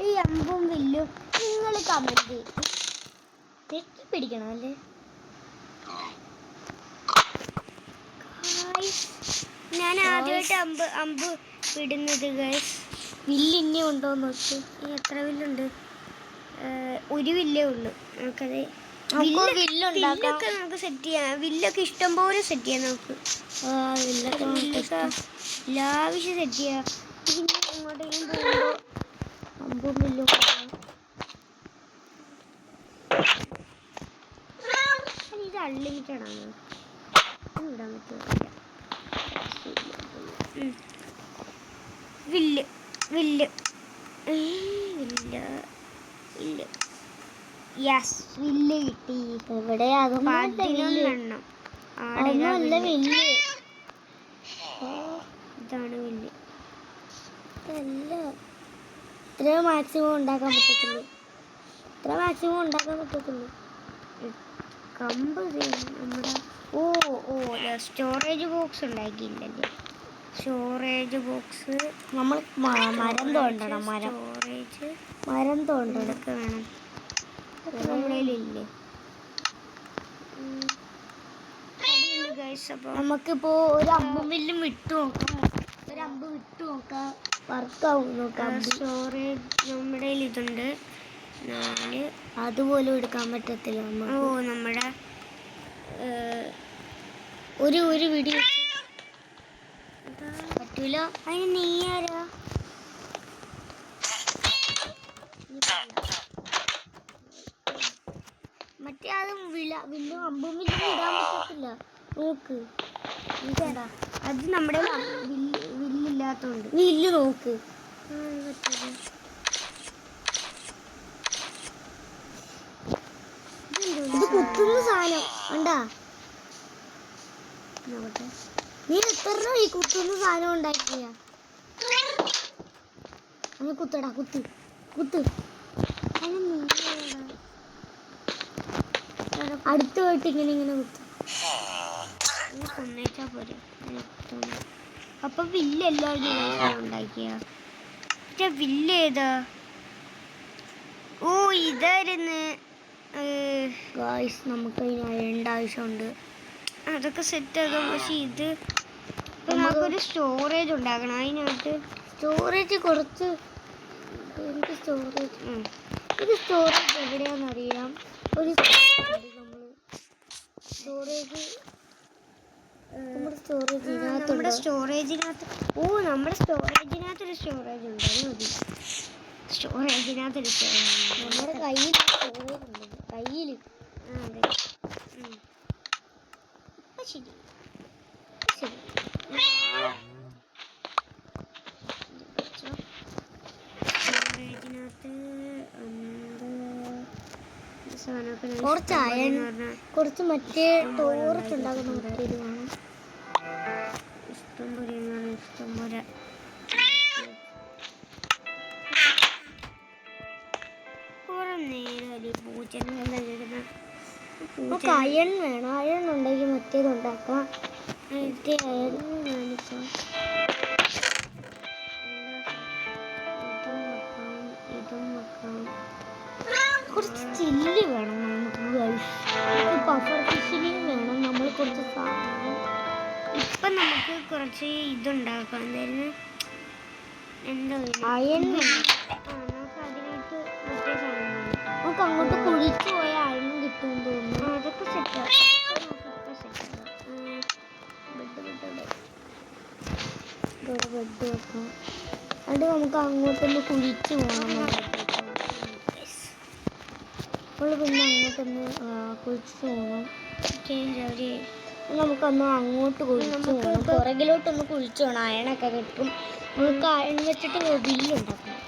ഈ അമ്പും വില്ലും നിങ്ങൾ കമന്റ് തെറ്റിപ്പിടിക്കണം അല്ലേ? ഞാൻ ആദ്യമായിട്ട് അമ്പ് വിടുന്നത് ഗൈസ്. വില്ല് ഇനി ഉണ്ടോന്ന് നോക്കി. എത്ര വില്ലുണ്ട്? ഒരു വില്ലേ ഉള്ളു. നമുക്കത് വില്ലൊക്കെ നമുക്ക് സെറ്റ് ചെയ്യാം. വില്ലൊക്കെ ഇഷ്ടംപോലെ സെറ്റ് ചെയ്യാം. നമുക്ക് വില്ലൊക്കെ ലാവിശ്യം സെറ്റ് ചെയ്യാം. പിന്നെ എങ്ങോട്ടെങ്കിലും പോകുമ്പോൾ അമ്പും വില്ലും ഇത് അൺലിമിറ്റഡ് ആണ്. ഇടാൻ പറ്റില്ല. വില്ല് യെസ്, വില്ല് കിട്ടി. ഇവിടെ അതൊന്നും ഒന്നുമല്ല വില്ല്. ഇതാണ് വില്ല്. ഇല്ല, ഇത്രയോ മാക്സിമം ഉണ്ടാക്കാൻ പറ്റത്തില്ല. ഇത്ര മാക്സിമം ഉണ്ടാക്കാൻ പറ്റത്തുള്ളൂ. കമ്പ് നമ്മുടെ സ്റ്റോറേജ് ബോക്സ് ഉണ്ടാക്കിയില്ലല്ലേ. സ്റ്റോറേജ് ബോക്സ് നമ്മൾ മരം തോണ്ടണം. മരം തോണ്ടണം. ഇതൊക്കെ വേണം. നമ്മുടെ കയ്യിലില്ലേ? നമുക്കിപ്പോ ഒരു അമ്പുമില്ലും വിട്ടു നോക്കാം. വർക്കാവും നോക്കാം. സ്റ്റോറേജ് നമ്മുടെ കയ്യിൽ ഇതുണ്ട് 4. അതുപോലും എടുക്കാൻ പറ്റത്തില്ല. നമ്മുടെ ഒരു വീഡിയോ പറ്റൂല. അതിന് നീ ആരാ? മറ്റേ അതും വില്ലും അമ്പുമില്ലും ഇടാൻ പറ്റത്തില്ല. നോക്ക് അത് നമ്മുടെ വില്ലില്ലാത്തോണ്ട്. വില്ല് നോക്ക്. ഇത് കുത്തുന്ന സാധനം കണ്ടാ? നോക്കട്ടെ. നീ എത്ര ഈ കുത്തുന്ന സാധനം ഉണ്ടാക്കിയ? അങ്ങ് കുത്തടാ. കുത്ത്. അടുത്ത് പോയിട്ട് ഇങ്ങനെ കുത്തും. കൊന്നേച്ചാ പോരെ. അപ്പൊ വില്ല് എല്ലാവരും ഉണ്ടാക്കിയ വില്ല് ഏതാ? ഇതായിരുന്നു. നമുക്ക് അതിന് ആവശ്യമുണ്ട്. അതൊക്കെ സെറ്റ് ആക്കാം. പക്ഷെ ഇത് നമുക്കൊരു സ്റ്റോറേജ് ഉണ്ടാക്കണം. അതിനകത്ത് സ്റ്റോറേജ് കുറച്ച് എനിക്ക് ഇത് സ്റ്റോറേജ് എവിടെയാണെന്നറിയാം. ഒരു നമ്മുടെ സ്റ്റോറേജിനകത്ത് ഒരു സ്റ്റോറേജ് ഉണ്ട്. അത് മതി. സ്റ്റോറേജിനകത്തൊരു സ്റ്റോറേജ് നമ്മുടെ കയ്യിൽ സ്റ്റോറേജ് ഉണ്ട്. കയ്യിൽ അതെ. ശരി സ്റ്റോറേജിനകത്ത് കുറച്ച് മറ്റേ ടോർച്ചുണ്ടാകുന്ന മറ്റേത് വേണം. ഇഷ്ടം പോലെ കുറെ നേരം പൂച്ച അയൺ വേണം. അയൺ ഉണ്ടെങ്കിൽ മറ്റേത് ഉണ്ടാക്കാം. മറ്റേ അയൺ കാണിക്കാം. ഇതും വെക്കാം. കുറച്ച് ചില്ലി വേണം നമുക്ക്. പഫർ ഫിഷിനും വേണം. നമ്മൾ കുറച്ച് സാധനം ഇപ്പം നമുക്ക് കുറച്ച് ഇതുണ്ടാക്കാം. എന്താ അയൺ നമുക്ക് അതിനായിട്ട് മറ്റേ സാധനം നമുക്ക് അങ്ങോട്ട് കുഴിച്ചു പോയ അയൺ കിട്ടുമെന്ന് തോന്നുന്നു. അതൊക്കെ സെറ്റാക്കാം. ബെഡ് വെക്കാം. അത് നമുക്ക് അങ്ങോട്ടൊന്ന് കുഴിച്ചു പോകണം. പിന്നെ അങ്ങോട്ടൊന്ന് കുഴിച്ചു പോകണം. നമുക്കൊന്ന് അങ്ങോട്ട് കുഴിച്ചു പോകണം. പുറകിലോട്ടൊന്ന് കുഴിച്ചു പോകണം. അയണൊക്കെ കിട്ടും. നമുക്ക് അയൺ വെച്ചിട്ട് ബില്ലുണ്ടാക്കണം.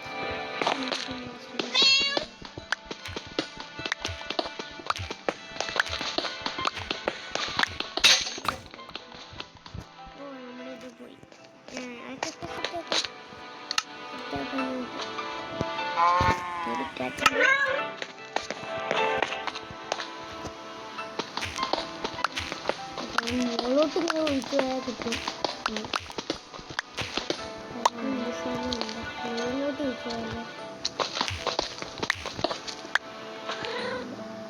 മുകളിലോട്ട് ഇങ്ങനെ ഒഴിച്ചു പോയാൽ കിട്ടും. മുകളിലോട്ട് ഒഴിച്ചു പോയാൽ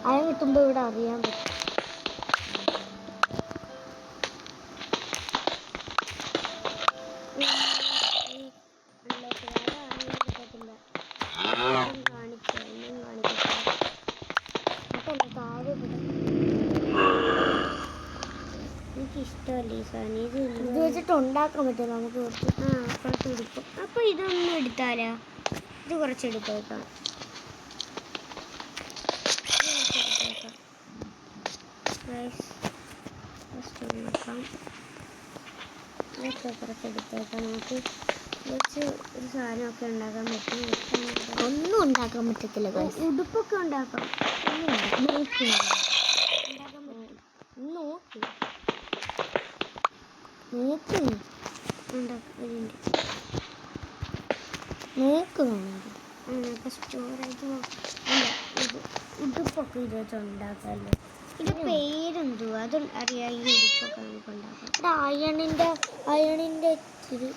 അയൺ കിട്ടുമ്പോൾ ഇവിടെ അറിയാൻ പറ്റും. എനിക്കിഷ്ടമല്ല ഈ സാധനം. ഇത് വെച്ചിട്ട് ഉണ്ടാക്കാൻ പറ്റും നമുക്ക്. കുറച്ച് എടുക്കും. അപ്പോൾ ഇതൊന്നും എടുത്താലാ? ഇത് കുറച്ചെടുത്തേക്കാം. നോക്കാം. ഇതൊക്കെ കുറച്ചെടുത്തേക്കാം. നമുക്ക് വെച്ച് ഒരു സാധനമൊക്കെ ഉണ്ടാക്കാൻ പറ്റും. ഒന്നും ഉണ്ടാക്കാൻ പറ്റത്തില്ല. ഉടുപ്പൊക്കെ ഉണ്ടാക്കാം. നോക്ക് സ്റ്റോറേജ് ഉടുപ്പൊക്കെ ഇത് വെച്ചുണ്ടാക്കാമല്ലോ. ഇതിൻ്റെ പേരെന്തുവാ അത് അറിയാം. ഈ ഉടുപ്പൊക്കെ നമുക്ക് ഉണ്ടാക്കാം. ഇവിടെ അയണിൻ്റെ ഇത്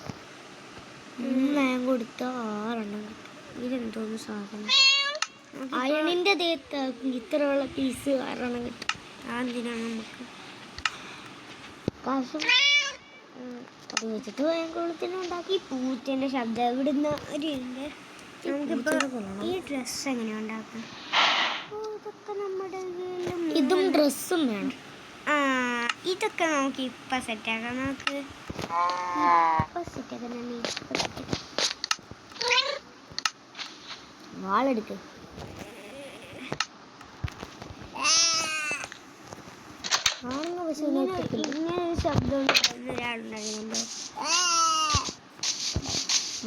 ഞാൻ കൊടുത്ത 6 എണ്ണം കിട്ടും. ഇതെന്തോന്ന് സാധനം? അയണിൻ്റെ ദേഹത്ത് ഇത്രയുള്ള പീസ് 6 എണ്ണം കിട്ടും. അതെന്തിനാണ് നമുക്ക് കാശും അത് വെച്ചിട്ട് അയൻകുളത്തിന് ഉണ്ടാക്കി. പൂച്ചേൻ്റെ ശബ്ദം എവിടുന്ന ഒരു ഈ ഡ്രസ്സ് എങ്ങനെയാ ഉണ്ടാക്കുക? ഇതൊക്കെ നമ്മുടെ ഇതും ഡ്രസ്സും വേണം. ഇതൊക്കെ നമുക്ക് ഇപ്പം സെറ്റാക്കാം. നമുക്ക് ഇപ്പം സെറ്റാക്കാം. വാളെടുക്ക്. ഇങ്ങനെ ഒരു ശബ്ദം ഉണ്ടായിരുന്ന ഒരാളുണ്ടായി നമ്മൾ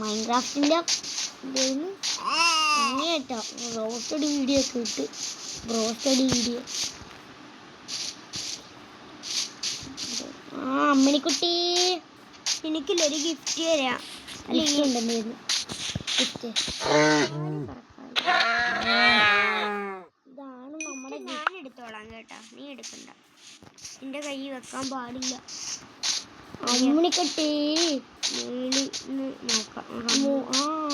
മൈൻക്രാഫ്റ്റിൻ്റെ കേട്ടോ. റോസ്റ്റഡ് വീഡിയോ ഒക്കെ ഇട്ട് റോസ്റ്റഡ് വീഡിയോ. അമ്മണിക്കുട്ടി എനിക്കില്ലൊരു ഗിഫ്റ്റ് തരാം. ഗിഫ്റ്റ് ഉണ്ടെന്നായിരുന്നു. ഗിഫ്റ്റ് ഇതാണ് നമ്മുടെ. ഞാൻ എടുത്തോളാം കേട്ടോ, നീ എടുക്കണ്ട. എൻ്റെ കൈ വെക്കാൻ പാടില്ല. അമ്മണിക്കുട്ടി നോക്കാം.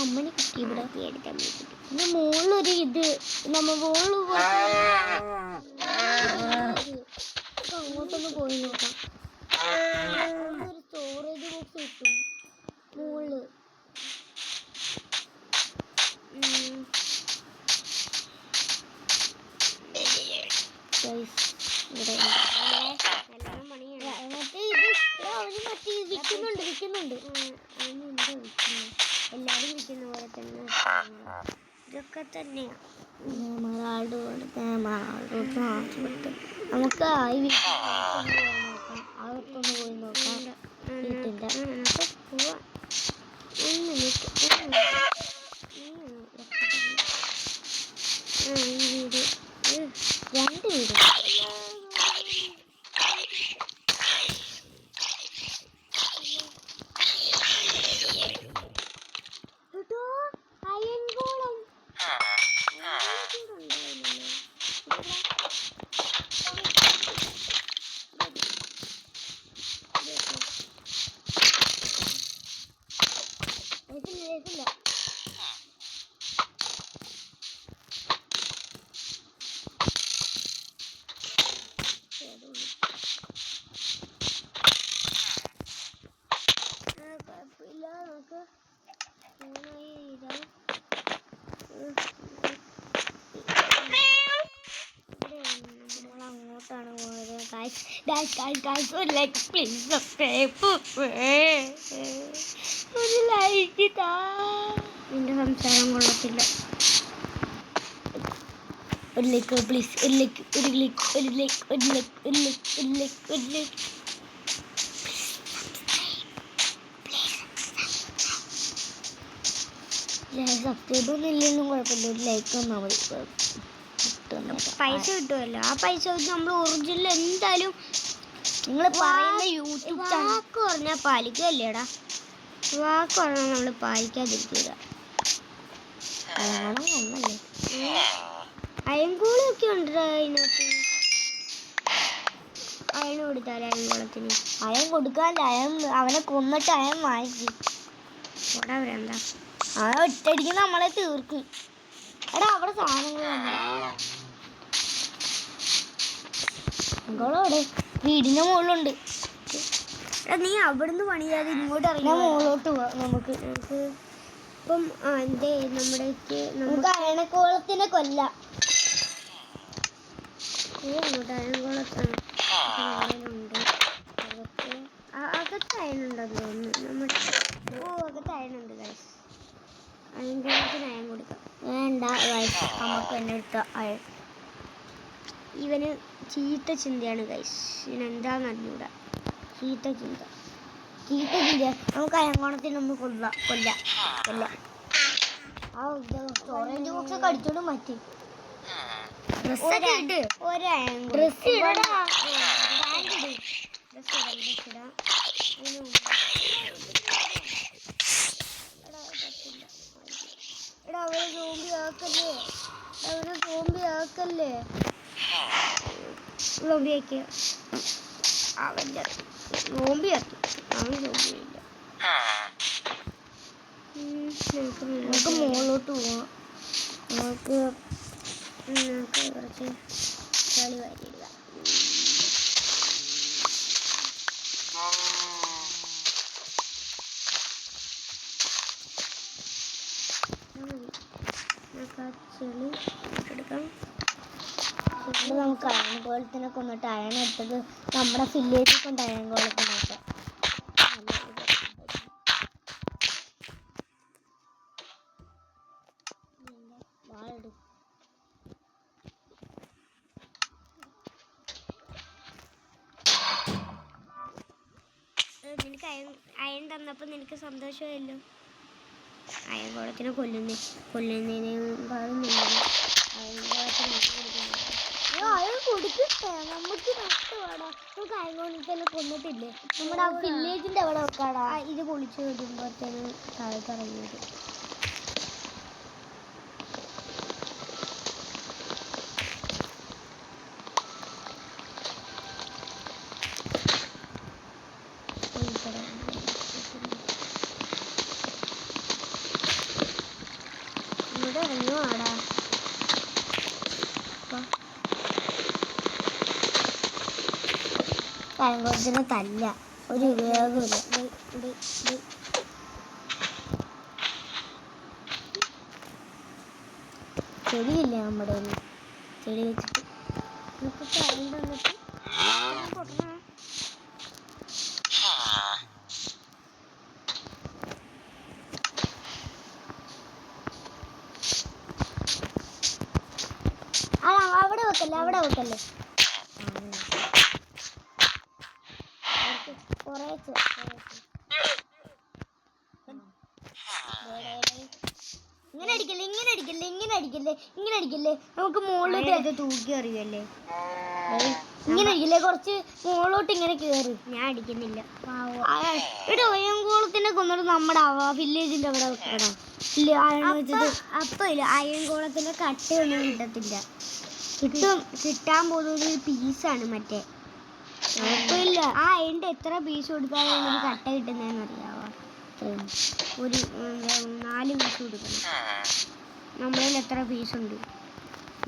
അമ്മണിക്കുട്ടി ഇവിടെ എടുക്കാൻ പറ്റും. പിന്നെ മുകളിലൊരു ഇത് നമ്മ അങ്ങോട്ടൊന്ന് പോയി നോക്കാം. ഒരു സ്റ്റോറേജ് ബോക്സ് കിട്ടും മുകളില്. എല്ലാരും വിൽക്കുന്ന പോലെ തന്നെ ഇതൊക്കെ തന്നെയാണ്. നമുക്ക് അകത്തൊന്ന് പോയി നോക്കാം. വീട്ടിൻ്റെ പോവാം. ഈ വീട് 2 വീട്. അയൻകുളം അങ്ങോട്ടാണ് പോയത്. ഒരു ലൈക്ക് പ്ലീസ്. ഒരു ലൈക്ക് താ. നിന്റെ സംസാരം കൊള്ളത്തില്ല. ഒരു ലൈക്ക് പ്ലീസ്. ഒരു ലൈക്ക്. സബ്സ്ക്രൈബ് ഒന്നും ഇല്ലെങ്കിലും കുഴപ്പമില്ല. ഒരു ലൈക്ക് വന്നാൽ മതി. പൈസ കിട്ടുമല്ലോ. ആ പൈസ വെച്ച് നമ്മൾ ഒറിജിനൽ എന്തായാലും നിങ്ങൾ പറയുന്ന യൂട്യൂബ് വാക്ക് പറഞ്ഞാൽ പാലിക്കുകയല്ലേടാ. വാക്ക് പറഞ്ഞാൽ നമ്മൾ പാലിക്കാതിരിക്കുക. അയൻകൂളൊക്കെ ഉണ്ട് അതിനകത്ത്. അയന് കൊടുത്താലേ അയൻകുളത്തിന്. അയൻ കൊടുക്കാല്ല. അവനെ കൊന്നിട്ട് അയൻ വാങ്ങിക്കും. ഇവിടെ അവരെന്താ ഒറ്റയടിക്ക് നമ്മളെ തീർക്കും. എടാ അവിടെ സാധനങ്ങൾ അവിടെ വീടിന്റെ മുകളിലുണ്ട്. നീ അവിടുന്ന് പണിയാതെ ഇങ്ങോട്ട് ഇറങ്ങി മുകളിലോട്ട് പോവാം. നമുക്ക് ഇപ്പം എന്തേ നമുക്ക് അയണക്കോളത്തിനെ കൊല്ലാം. ഇങ്ങോട്ട് അയണക്കോളത്താണ് അകത്ത് അയണുണ്ടെന്ന് തോന്നുന്നു. നമ്മുടെ അകത്ത് അയണുണ്ട് ഗൈസ്. അയൻകുളത്തിന് അയൺ കൊടുക്കാം. വേണ്ട ഗൈസ്, നമുക്ക് തന്നെ എടുത്ത അയൺ. ഇവന് ചീത്ത ചിന്തയാണ് ഗൈസ്. ഇവനെന്താന്ന് അറിഞ്ഞൂടാ. ചീത്ത ചിന്ത. നമുക്ക് അയൻകുളത്തിനൊന്ന് കൊല്ലാം. ആ സ്റ്റോറേജ് ബോക്സ് ഒക്കെ അടിച്ചോണ്ട് മാറ്റി. ഡ്രസ് എടാ അവരെ ജോലി ആക്കല്ലേ. ഒരു സോംബി ആക്കല്ലേ. സോംബി ആക്കിയ അവൻ്റെ സോംബി ആക്കി. അവൻ സോംബിയില്ല. നമുക്ക് മുകളിലോട്ട് പോവാം. നമുക്ക് കുറച്ച് കളി വാരിയിടുക. ചെളി എടുക്കാം. നമുക്ക് അയൺകോളത്തിനെ കൊന്നിട്ട് അയൺ എടുത്തത് നമ്മുടെ വില്ലേജിൽ കൊണ്ട് അയൺകോളത്തിനൊക്കെ നിനക്ക് അയൺ തന്നപ്പോൾ നിനക്ക് സന്തോഷമായല്ലോ. അയൺകോളത്തിനെ കൊല്ലുന്നതിനേക്കാളും അയൺ കൊടുക്കട്ടെ. നമുക്ക് നഷ്ടമാടാ. നമുക്ക് അയൺകോളത്തിനെ കൊന്നിട്ടില്ലേ? നമ്മുടെ ആ വില്ലേജിന്റെ അവിടെ വെക്കാടാ. ഇത് പൊളിച്ചു വരുമ്പോഴത്തേനും താഴേക്ക് ഇറങ്ങിയത്. ഇവിടെ ഇറങ്ങുവാടാ. അയൺകോളത്തിനെ തല്ല ഒരു ഉപയോഗമില്ല. ചെടിയില്ലേ നമ്മുടെ ചെടി വെച്ചിട്ട് നമുക്ക് അയൺ തന്നിട്ട് പൊട്ടണ. അവിടെ വെക്കല്ലേ. ഇങ്ങനെ അടിക്കല്ലേ. നമുക്ക് മുകളിലോട്ട് തൂക്കി അറിയല്ലേ. ഇങ്ങനെ അടിക്കില്ലേ. കുറച്ച് മുകളിലോട്ട് ഇങ്ങനെ കേറി. ഞാൻ അടിക്കുന്നില്ല. ഇവിടെ അയൺകോളത്തിനെ കൊന്നിട്ട് നമ്മുടെ വില്ലേജിന്റെ അവിടെ വെക്കണം. അപ്പൊ ഇല്ല അയൺകോളത്തിന്റെ കട്ടയൊന്നും കിട്ടത്തില്ല. കിട്ടാൻ പോകുന്ന ഒരു പീസാണ് മറ്റേ. കുഴപ്പമില്ല. ആ അയണിന്റെ എത്ര പീസ് കൊടുത്താലും ഒരു കട്ട കിട്ടുന്നതെന്ന് അറിയാവോ? ഒരു 4 പീസ് കൊടുക്കണം. നമ്മളിൽ എത്ര പീസുണ്ട്?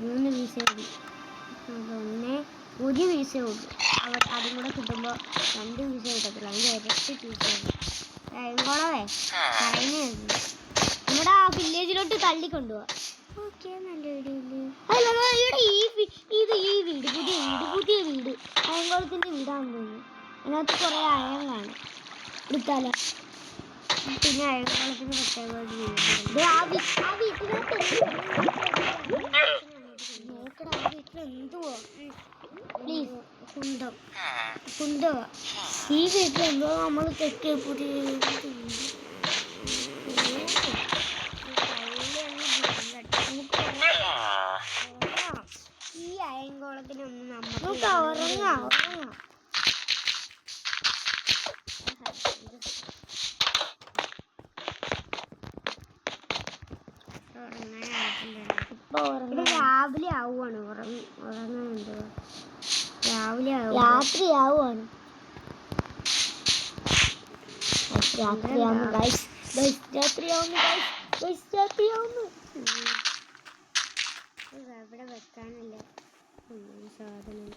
3 പീസേ ഉള്ളൂ. ഒരു പീസേ ഉള്ളൂ. അതും കൂടെ കിട്ടുമ്പോൾ 2 പീസേ കിട്ടത്തില്ല. അതിൻ്റെ ഇരട്ടി പീസേ ഉള്ളൂ. അയൺകോളമേ പറയുന്നതായിരുന്നു. നമ്മുടെ ആ വില്ലേജിലോട്ട് തള്ളിക്കൊണ്ടുപോവാ. ഓക്കെ, നല്ല വീടില്ലേ. ഇത് ഈ വീട് പുതിയ വീട് അയൺകോളത്തിൻ്റെ വീടാണെന്ന് തോന്നുന്നു. അതിനകത്ത് കുറേ അയൺ കാണും. എടുത്താലോ? പിന്നെ അയൺകോളത്തിന് പ്രത്യേക നോക്കടാ. ആ വീട്ടിൽ എന്തുവാ? പ്ലീസ് കുന്തോ ഈ വീട്ടിൽ എന്തോ നമ്മൾ തെറ്റ് പുതിയ ഈ അയൺകോളത്തിനൊന്നും നമുക്ക് ഉറങ്ങാം. ഇവിടെ രാവിലെ ആവുകയാണ്. ഉറങ്ങുന്നുണ്ട്. രാവിലെ രാത്രിയാവുകയാണ്. ഇവിടെ വെക്കാനല്ല സാധനം.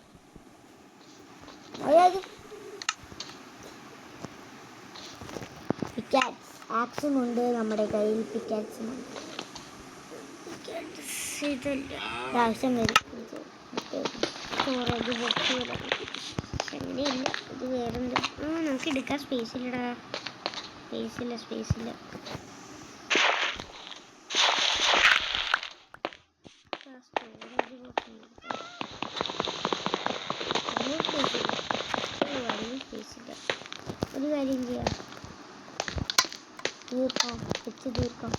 പിക്കാക്സ് ആക്സും ഉണ്ട് നമ്മുടെ കയ്യിൽ. പിക്കാക്സും ഉണ്ട്. ആവശ്യം വരും. സ്റ്റോറേജ് ബോക്സ് അങ്ങനെയില്ല. ഇത് വേറെന്താ? നമുക്ക് എടുക്കാൻ സ്പേസില്ലടാ. സ്പേസില്ല. സ്റ്റോറേജ് ബോക്സ് ഒരു കാര്യം ചെയ്യാം. വെച്ച് തീർക്കാം.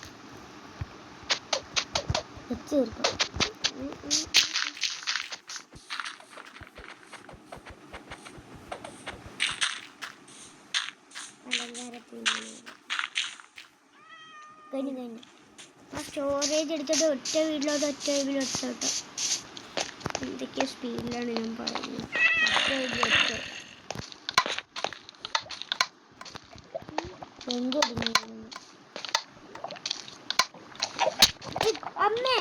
അലങ്കാരത്തിന് കഴിഞ്ഞു. സ്റ്റോറേജ് എടുത്തിട്ട് ഒറ്റ വീട്ടിലോട്ട് ഒറ്റ വീട്ടിലോട്ട് എന്തൊക്കെയോ സ്പീഡിലാണ് ഞാൻ പറയുന്നത്. അമ്മേ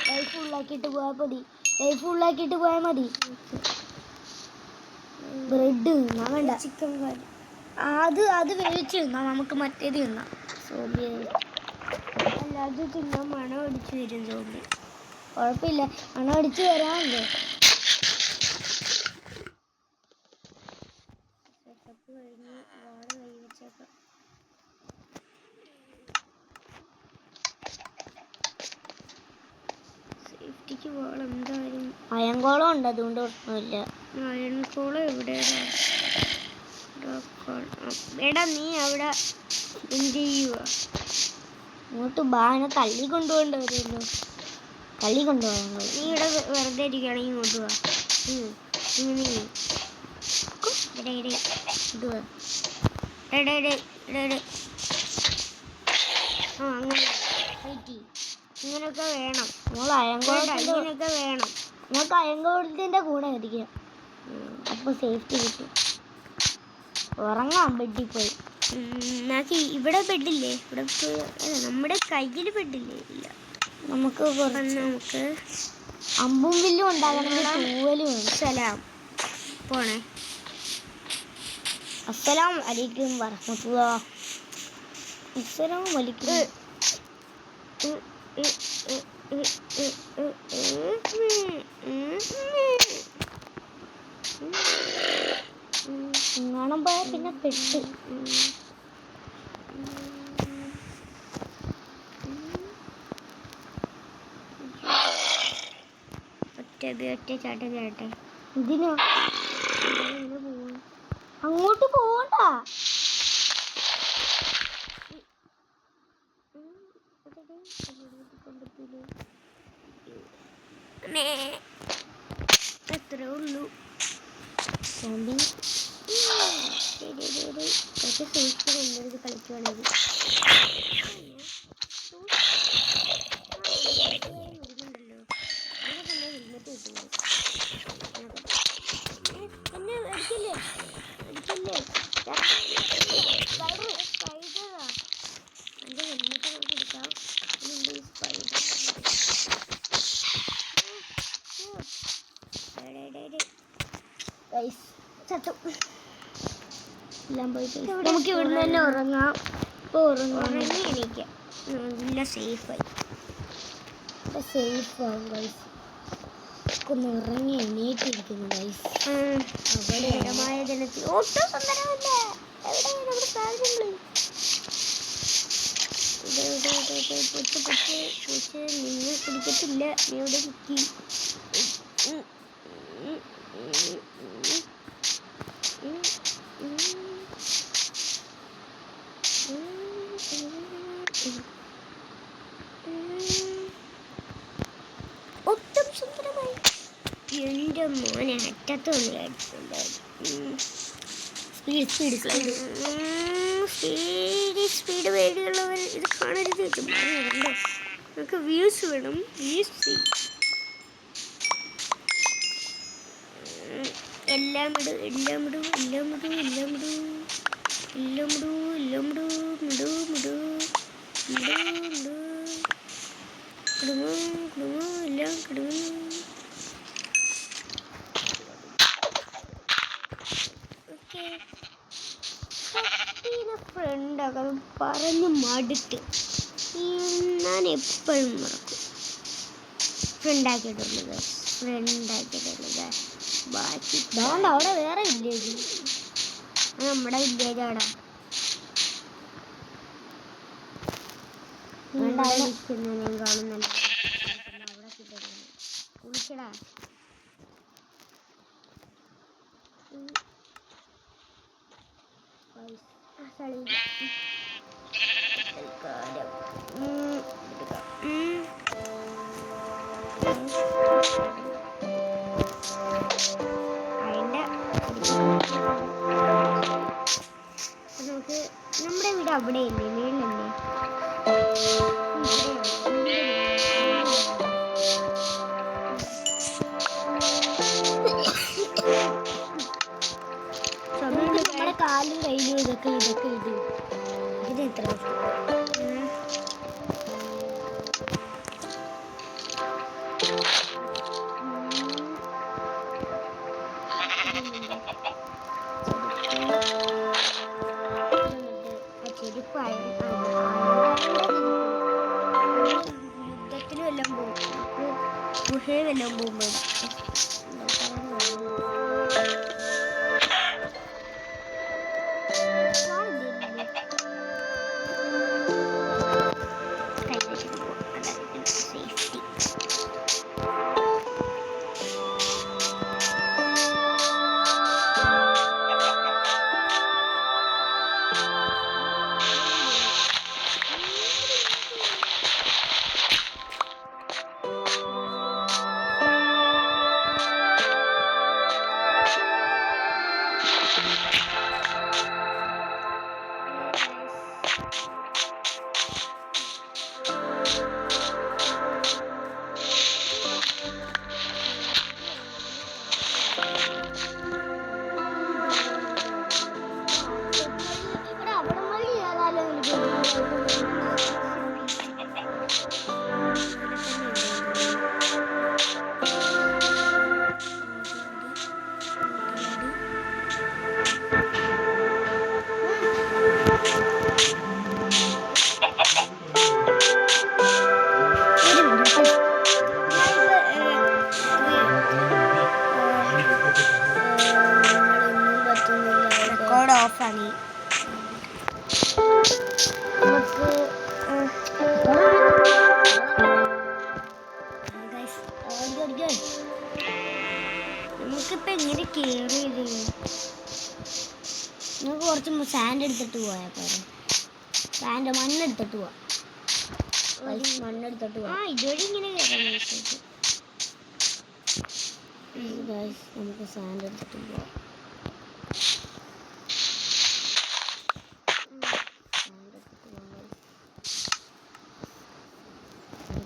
ലൈഫ് ഫുള്ളാക്കിയിട്ട് പോയാൽ മതി. ബ്രെഡ് വേണ്ട, ചിക്കൻ കറി അത് വേവിച്ച് തിന്നാം. നമുക്ക് മറ്റേത് തിന്നാം. സോംബി അല്ലാതെ തിന്നാൻ മണം അടിച്ചു വരും. സോംബി കുഴപ്പമില്ല, മണം അടിച്ചു വരാമല്ലോ. സെറ്റപ്പ് കഴിഞ്ഞ് വാഴ കൈ വെച്ചേക്കാം. സേഫ്റ്റിക്ക് വാൾ എന്തായാലും അയൻകോളം ഉണ്ട്, അതുകൊണ്ട് പ്രശ്നമില്ല. അയൻകോളം എവിടെയാണ്? എടാ നീ അവിടെ എന്ത് ചെയ്യുക? ഇങ്ങോട്ട് ബാനെ തള്ളി കൊണ്ടുപോകേണ്ടവരുമല്ലോ. തള്ളി കൊണ്ടുപോകാൻ നീ ഇവിടെ വെറുതെ ഇരിക്കുകയാണെങ്കിൽ ഇങ്ങോട്ട് പോവാ. അങ്ങനെ ഇങ്ങനൊക്കെ വേണം. ഇങ്ങനെയൊക്കെ വേണം. നിങ്ങൾക്ക് അയൻകോളത്തിൻ്റെ കൂടെ ഇരിക്കുക, അപ്പോൾ സേഫ്റ്റി കിട്ടും. ഉറങ്ങാം ബെഡിൽ പോയി. ഇവിടെ ബെഡില്ലേ? ഇവിടെ നമ്മുടെ കയ്യിൽ ബെഡില്ലേ? ഇല്ല. നമുക്ക് അമ്പും വില്ലും ഉണ്ടാകണമെങ്കിൽ തൂവലും. സലാം പോണേ. അസ്സലാം അലൈക്കും വറഹ്മത്തുള്ളാഹി. അസ്സലാം അലൈക്കും. കാണാൻ പോയാൽ പിന്നെ പെട്ട്. ഒറ്റ ചാട്ടം ചാട്ടെ. ഇതിനോ അങ്ങോട്ട് പോകണ്ട. എത്രേ ഉള്ളൂ. സോംബി കുറച്ച് സൂക്ഷിച്ച് കൊണ്ടുവരുത് കളിക്കുവാണെങ്കിൽ. ഹെൽമെറ്റ് കിട്ടുന്നു. എന്നെ അടിക്കല്ലേ എൻ്റെ ഹെൽമെറ്റ് നമുക്ക് എടുക്കാം. എല്ലാം പോയി. നമുക്ക് ഇവിടുന്ന് തന്നെ ഉറങ്ങാം. ഇപ്പോൾ ഉറങ്ങി എണീക്കാം. നല്ല സേഫായി സേഫാകും ഗൈസ്. ഒന്ന് ഉറങ്ങി എണീറ്റിരിക്കുന്നു ഗൈസ്. അപകടകരമായ ജലത്തിൽ ഒട്ടും സുന്ദരമല്ല. എവിടെ നമ്മുടെ സാധനങ്ങൾ? നിങ്ങൾ പിടിക്കത്തില്ല. നീ ഇവിടെ നിൽക്കി. ഒട്ടും സുന്ദരമായി. എൻ്റെ മോനെ അറ്റത്തൊന്നും അടിച്ചിട്ടുണ്ടായിരുന്നു. സ്പീഡ് പേടിയുള്ളവർ ഇത് കാണരുത്. നമുക്ക് വ്യൂസ് വേണം. വ്യൂസ് എല്ലാം ഇടൂ. എല്ലാം കിടുങ്ങുന്നു. ഫ്രണ്ടാകാൻ പറഞ്ഞ് മടുത്ത് ഞാൻ എപ്പോഴും മറക്കും. ഫ്രണ്ടാക്കിയിട്ടുള്ളത് ബാക്കി അവിടെ വേറെ വില്ലേജ്. നമ്മുടെ വില്ലേജ് അവിടെ നിൽക്കുന്ന ഞാൻ കാണുന്നുണ്ട്. അവിടെ കിട്ടുന്നു. കുളിക്കടാ. അതിൻ്റെ നമ്മുടെ കാലും കയ്യിലും ഇതൊക്കെ ഇത് എത്ര യുദ്ധത്തിനും എല്ലാം പോകും, ഗുഹയും എല്ലാം പോകുമ്പോൾ ഓഫാണ്. നമുക്കിപ്പോ എങ്ങനെ കേറിയത്? നമുക്ക് കുറച്ച് സാൻഡ് എടുത്തിട്ട് പോയാൽ പോരെ. സാൻഡ് മണ്ണെടുത്തിട്ട് പോവാം. മണ്ണെടുത്തിട്ട് പോവാം. ഇതുവഴി ഇങ്ങനെ നമുക്ക് സാൻഡ് എടുത്തിട്ട് പോവാം.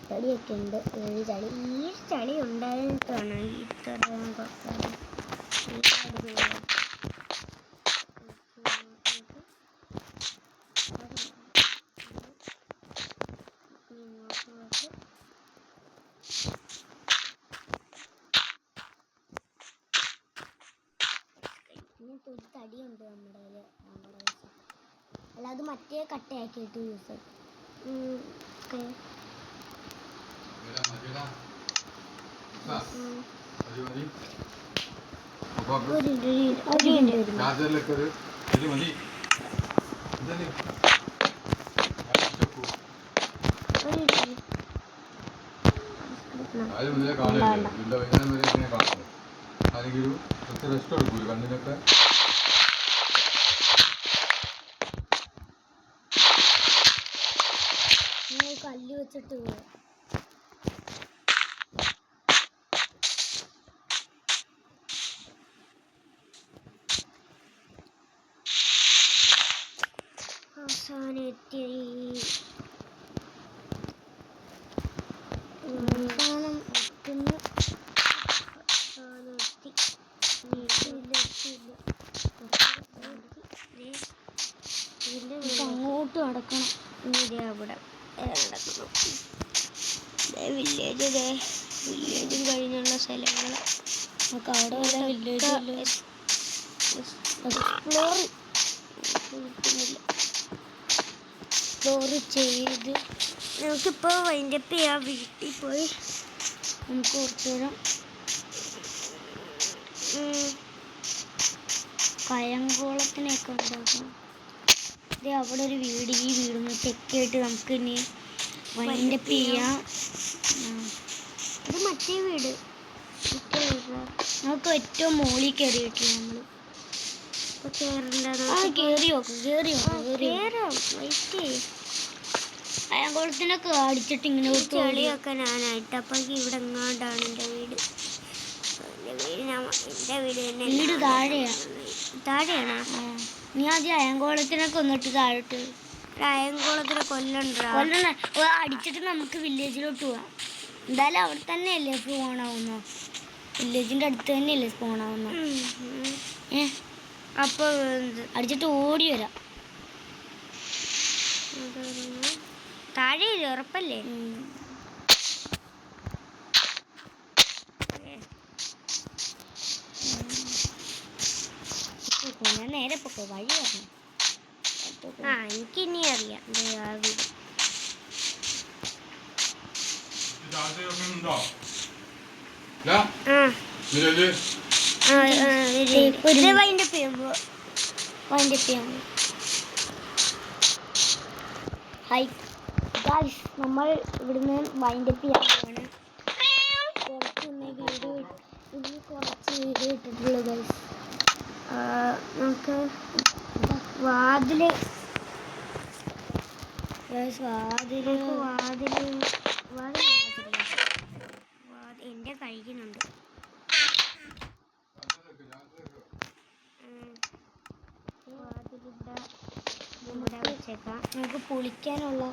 ചളിയൊക്കെ ഉണ്ട്. ഈ ചളി ഉണ്ടായിട്ടാണ് ഇത്ര തടിയുണ്ട് നമ്മുടെ. അല്ലാതെ മറ്റേ കട്ടയാക്കിയിട്ട് യൂസ് കല്ല് വെച്ചിട്ട് അവസാനെത്തി. അവസാനം എത്തുന്നു. അങ്ങോട്ട് നടക്കണം. അവിടെ നടക്കണം. വില്ലേജും കഴിഞ്ഞുള്ള സ്ഥലങ്ങൾ നമുക്ക് അവിടെ എക്സ്പ്ലോർ ചെയ്ത് നമുക്കിപ്പോൾ വൈൻഡപ്പ് ചെയ്യാം. വീട്ടിൽ പോയി നമുക്ക് കുറച്ച് നേരം കയംകുളത്തിനൊക്കെ ഉണ്ടാക്കണം. അവിടെ ഒരു വീട്, ഈ വീടൊന്ന് ചെക്കായിട്ട് നമുക്ക് ഇനി വൈൻഡപ്പ് ചെയ്യാം. ഇത് മറ്റേ വീട്. നമുക്ക് ഏറ്റവും മുകളിൽ കയറിയിട്ടില്ല. നമ്മൾ അയംകുളത്തിനൊക്കെ അടിച്ചിട്ട് ഇങ്ങനെ ചെളിയൊക്കെ ഞാനായിട്ട്. അപ്പം ഇവിടെ എങ്ങാണ്ടാണ് എൻ്റെ വീട്. വീട് താഴെയാണ്. നീ ആദ്യം അയംകുളത്തിനൊക്കെ ഒന്നിട്ട് താഴോട്ട് കായംകുളത്തിന് കൊല്ലണ്ട അടിച്ചിട്ട് നമുക്ക് വില്ലേജിലോട്ട് പോവാം. എന്തായാലും അവിടെ തന്നെയല്ലേ സ്പോൺ ആവുന്നു, വില്ലേജിന്റെ അടുത്ത് തന്നെയല്ലേ സ്പോൺ ആവുന്നു. അപ്പൊ അടിച്ചിട്ട് ഓടി വരാം. താഴെ ഉറപ്പല്ലേ? ഞാൻ നേരെ പൊക്കോ, വഴി പറഞ്ഞു. എനിക്കിനി അറിയാം. നമ്മൾ ഇവിടുന്ന് വൈൻഡപ്പ് ചെയ്യാൻ പോവാണ്. കുറച്ച് വീഡിയോ ഇട്ടിട്ടുള്ളൂ ഗൈസ്. നമുക്ക് വാതില് എൻ്റെ കഴിക്കുന്നുണ്ട്. ഇവിടെ വെച്ചേക്കാം. നമുക്ക് പൊളിക്കാനുള്ള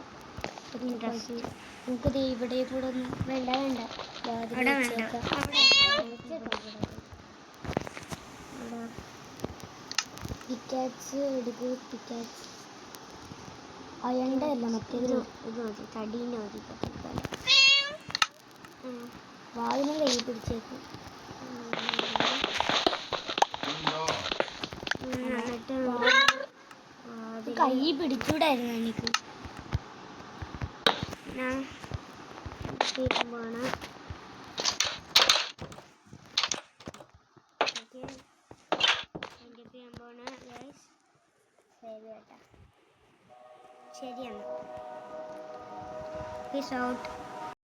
നമുക്ക് ഇവിടെ കൂടെ ഒന്ന് വേണ്ട പിക്കാക്സ് എടുക്കുക. പിക്കാക്സ് അയണ്ട അല്ല, മറ്റേത് ഇത് മതി, തടീനെ മതി. വാതിനെ കൈ പിടിച്ചേക്കും. കൈ പിടിച്ചൂടായിരുന്നു എനിക്ക്. ശരിയാണ്. Peace out.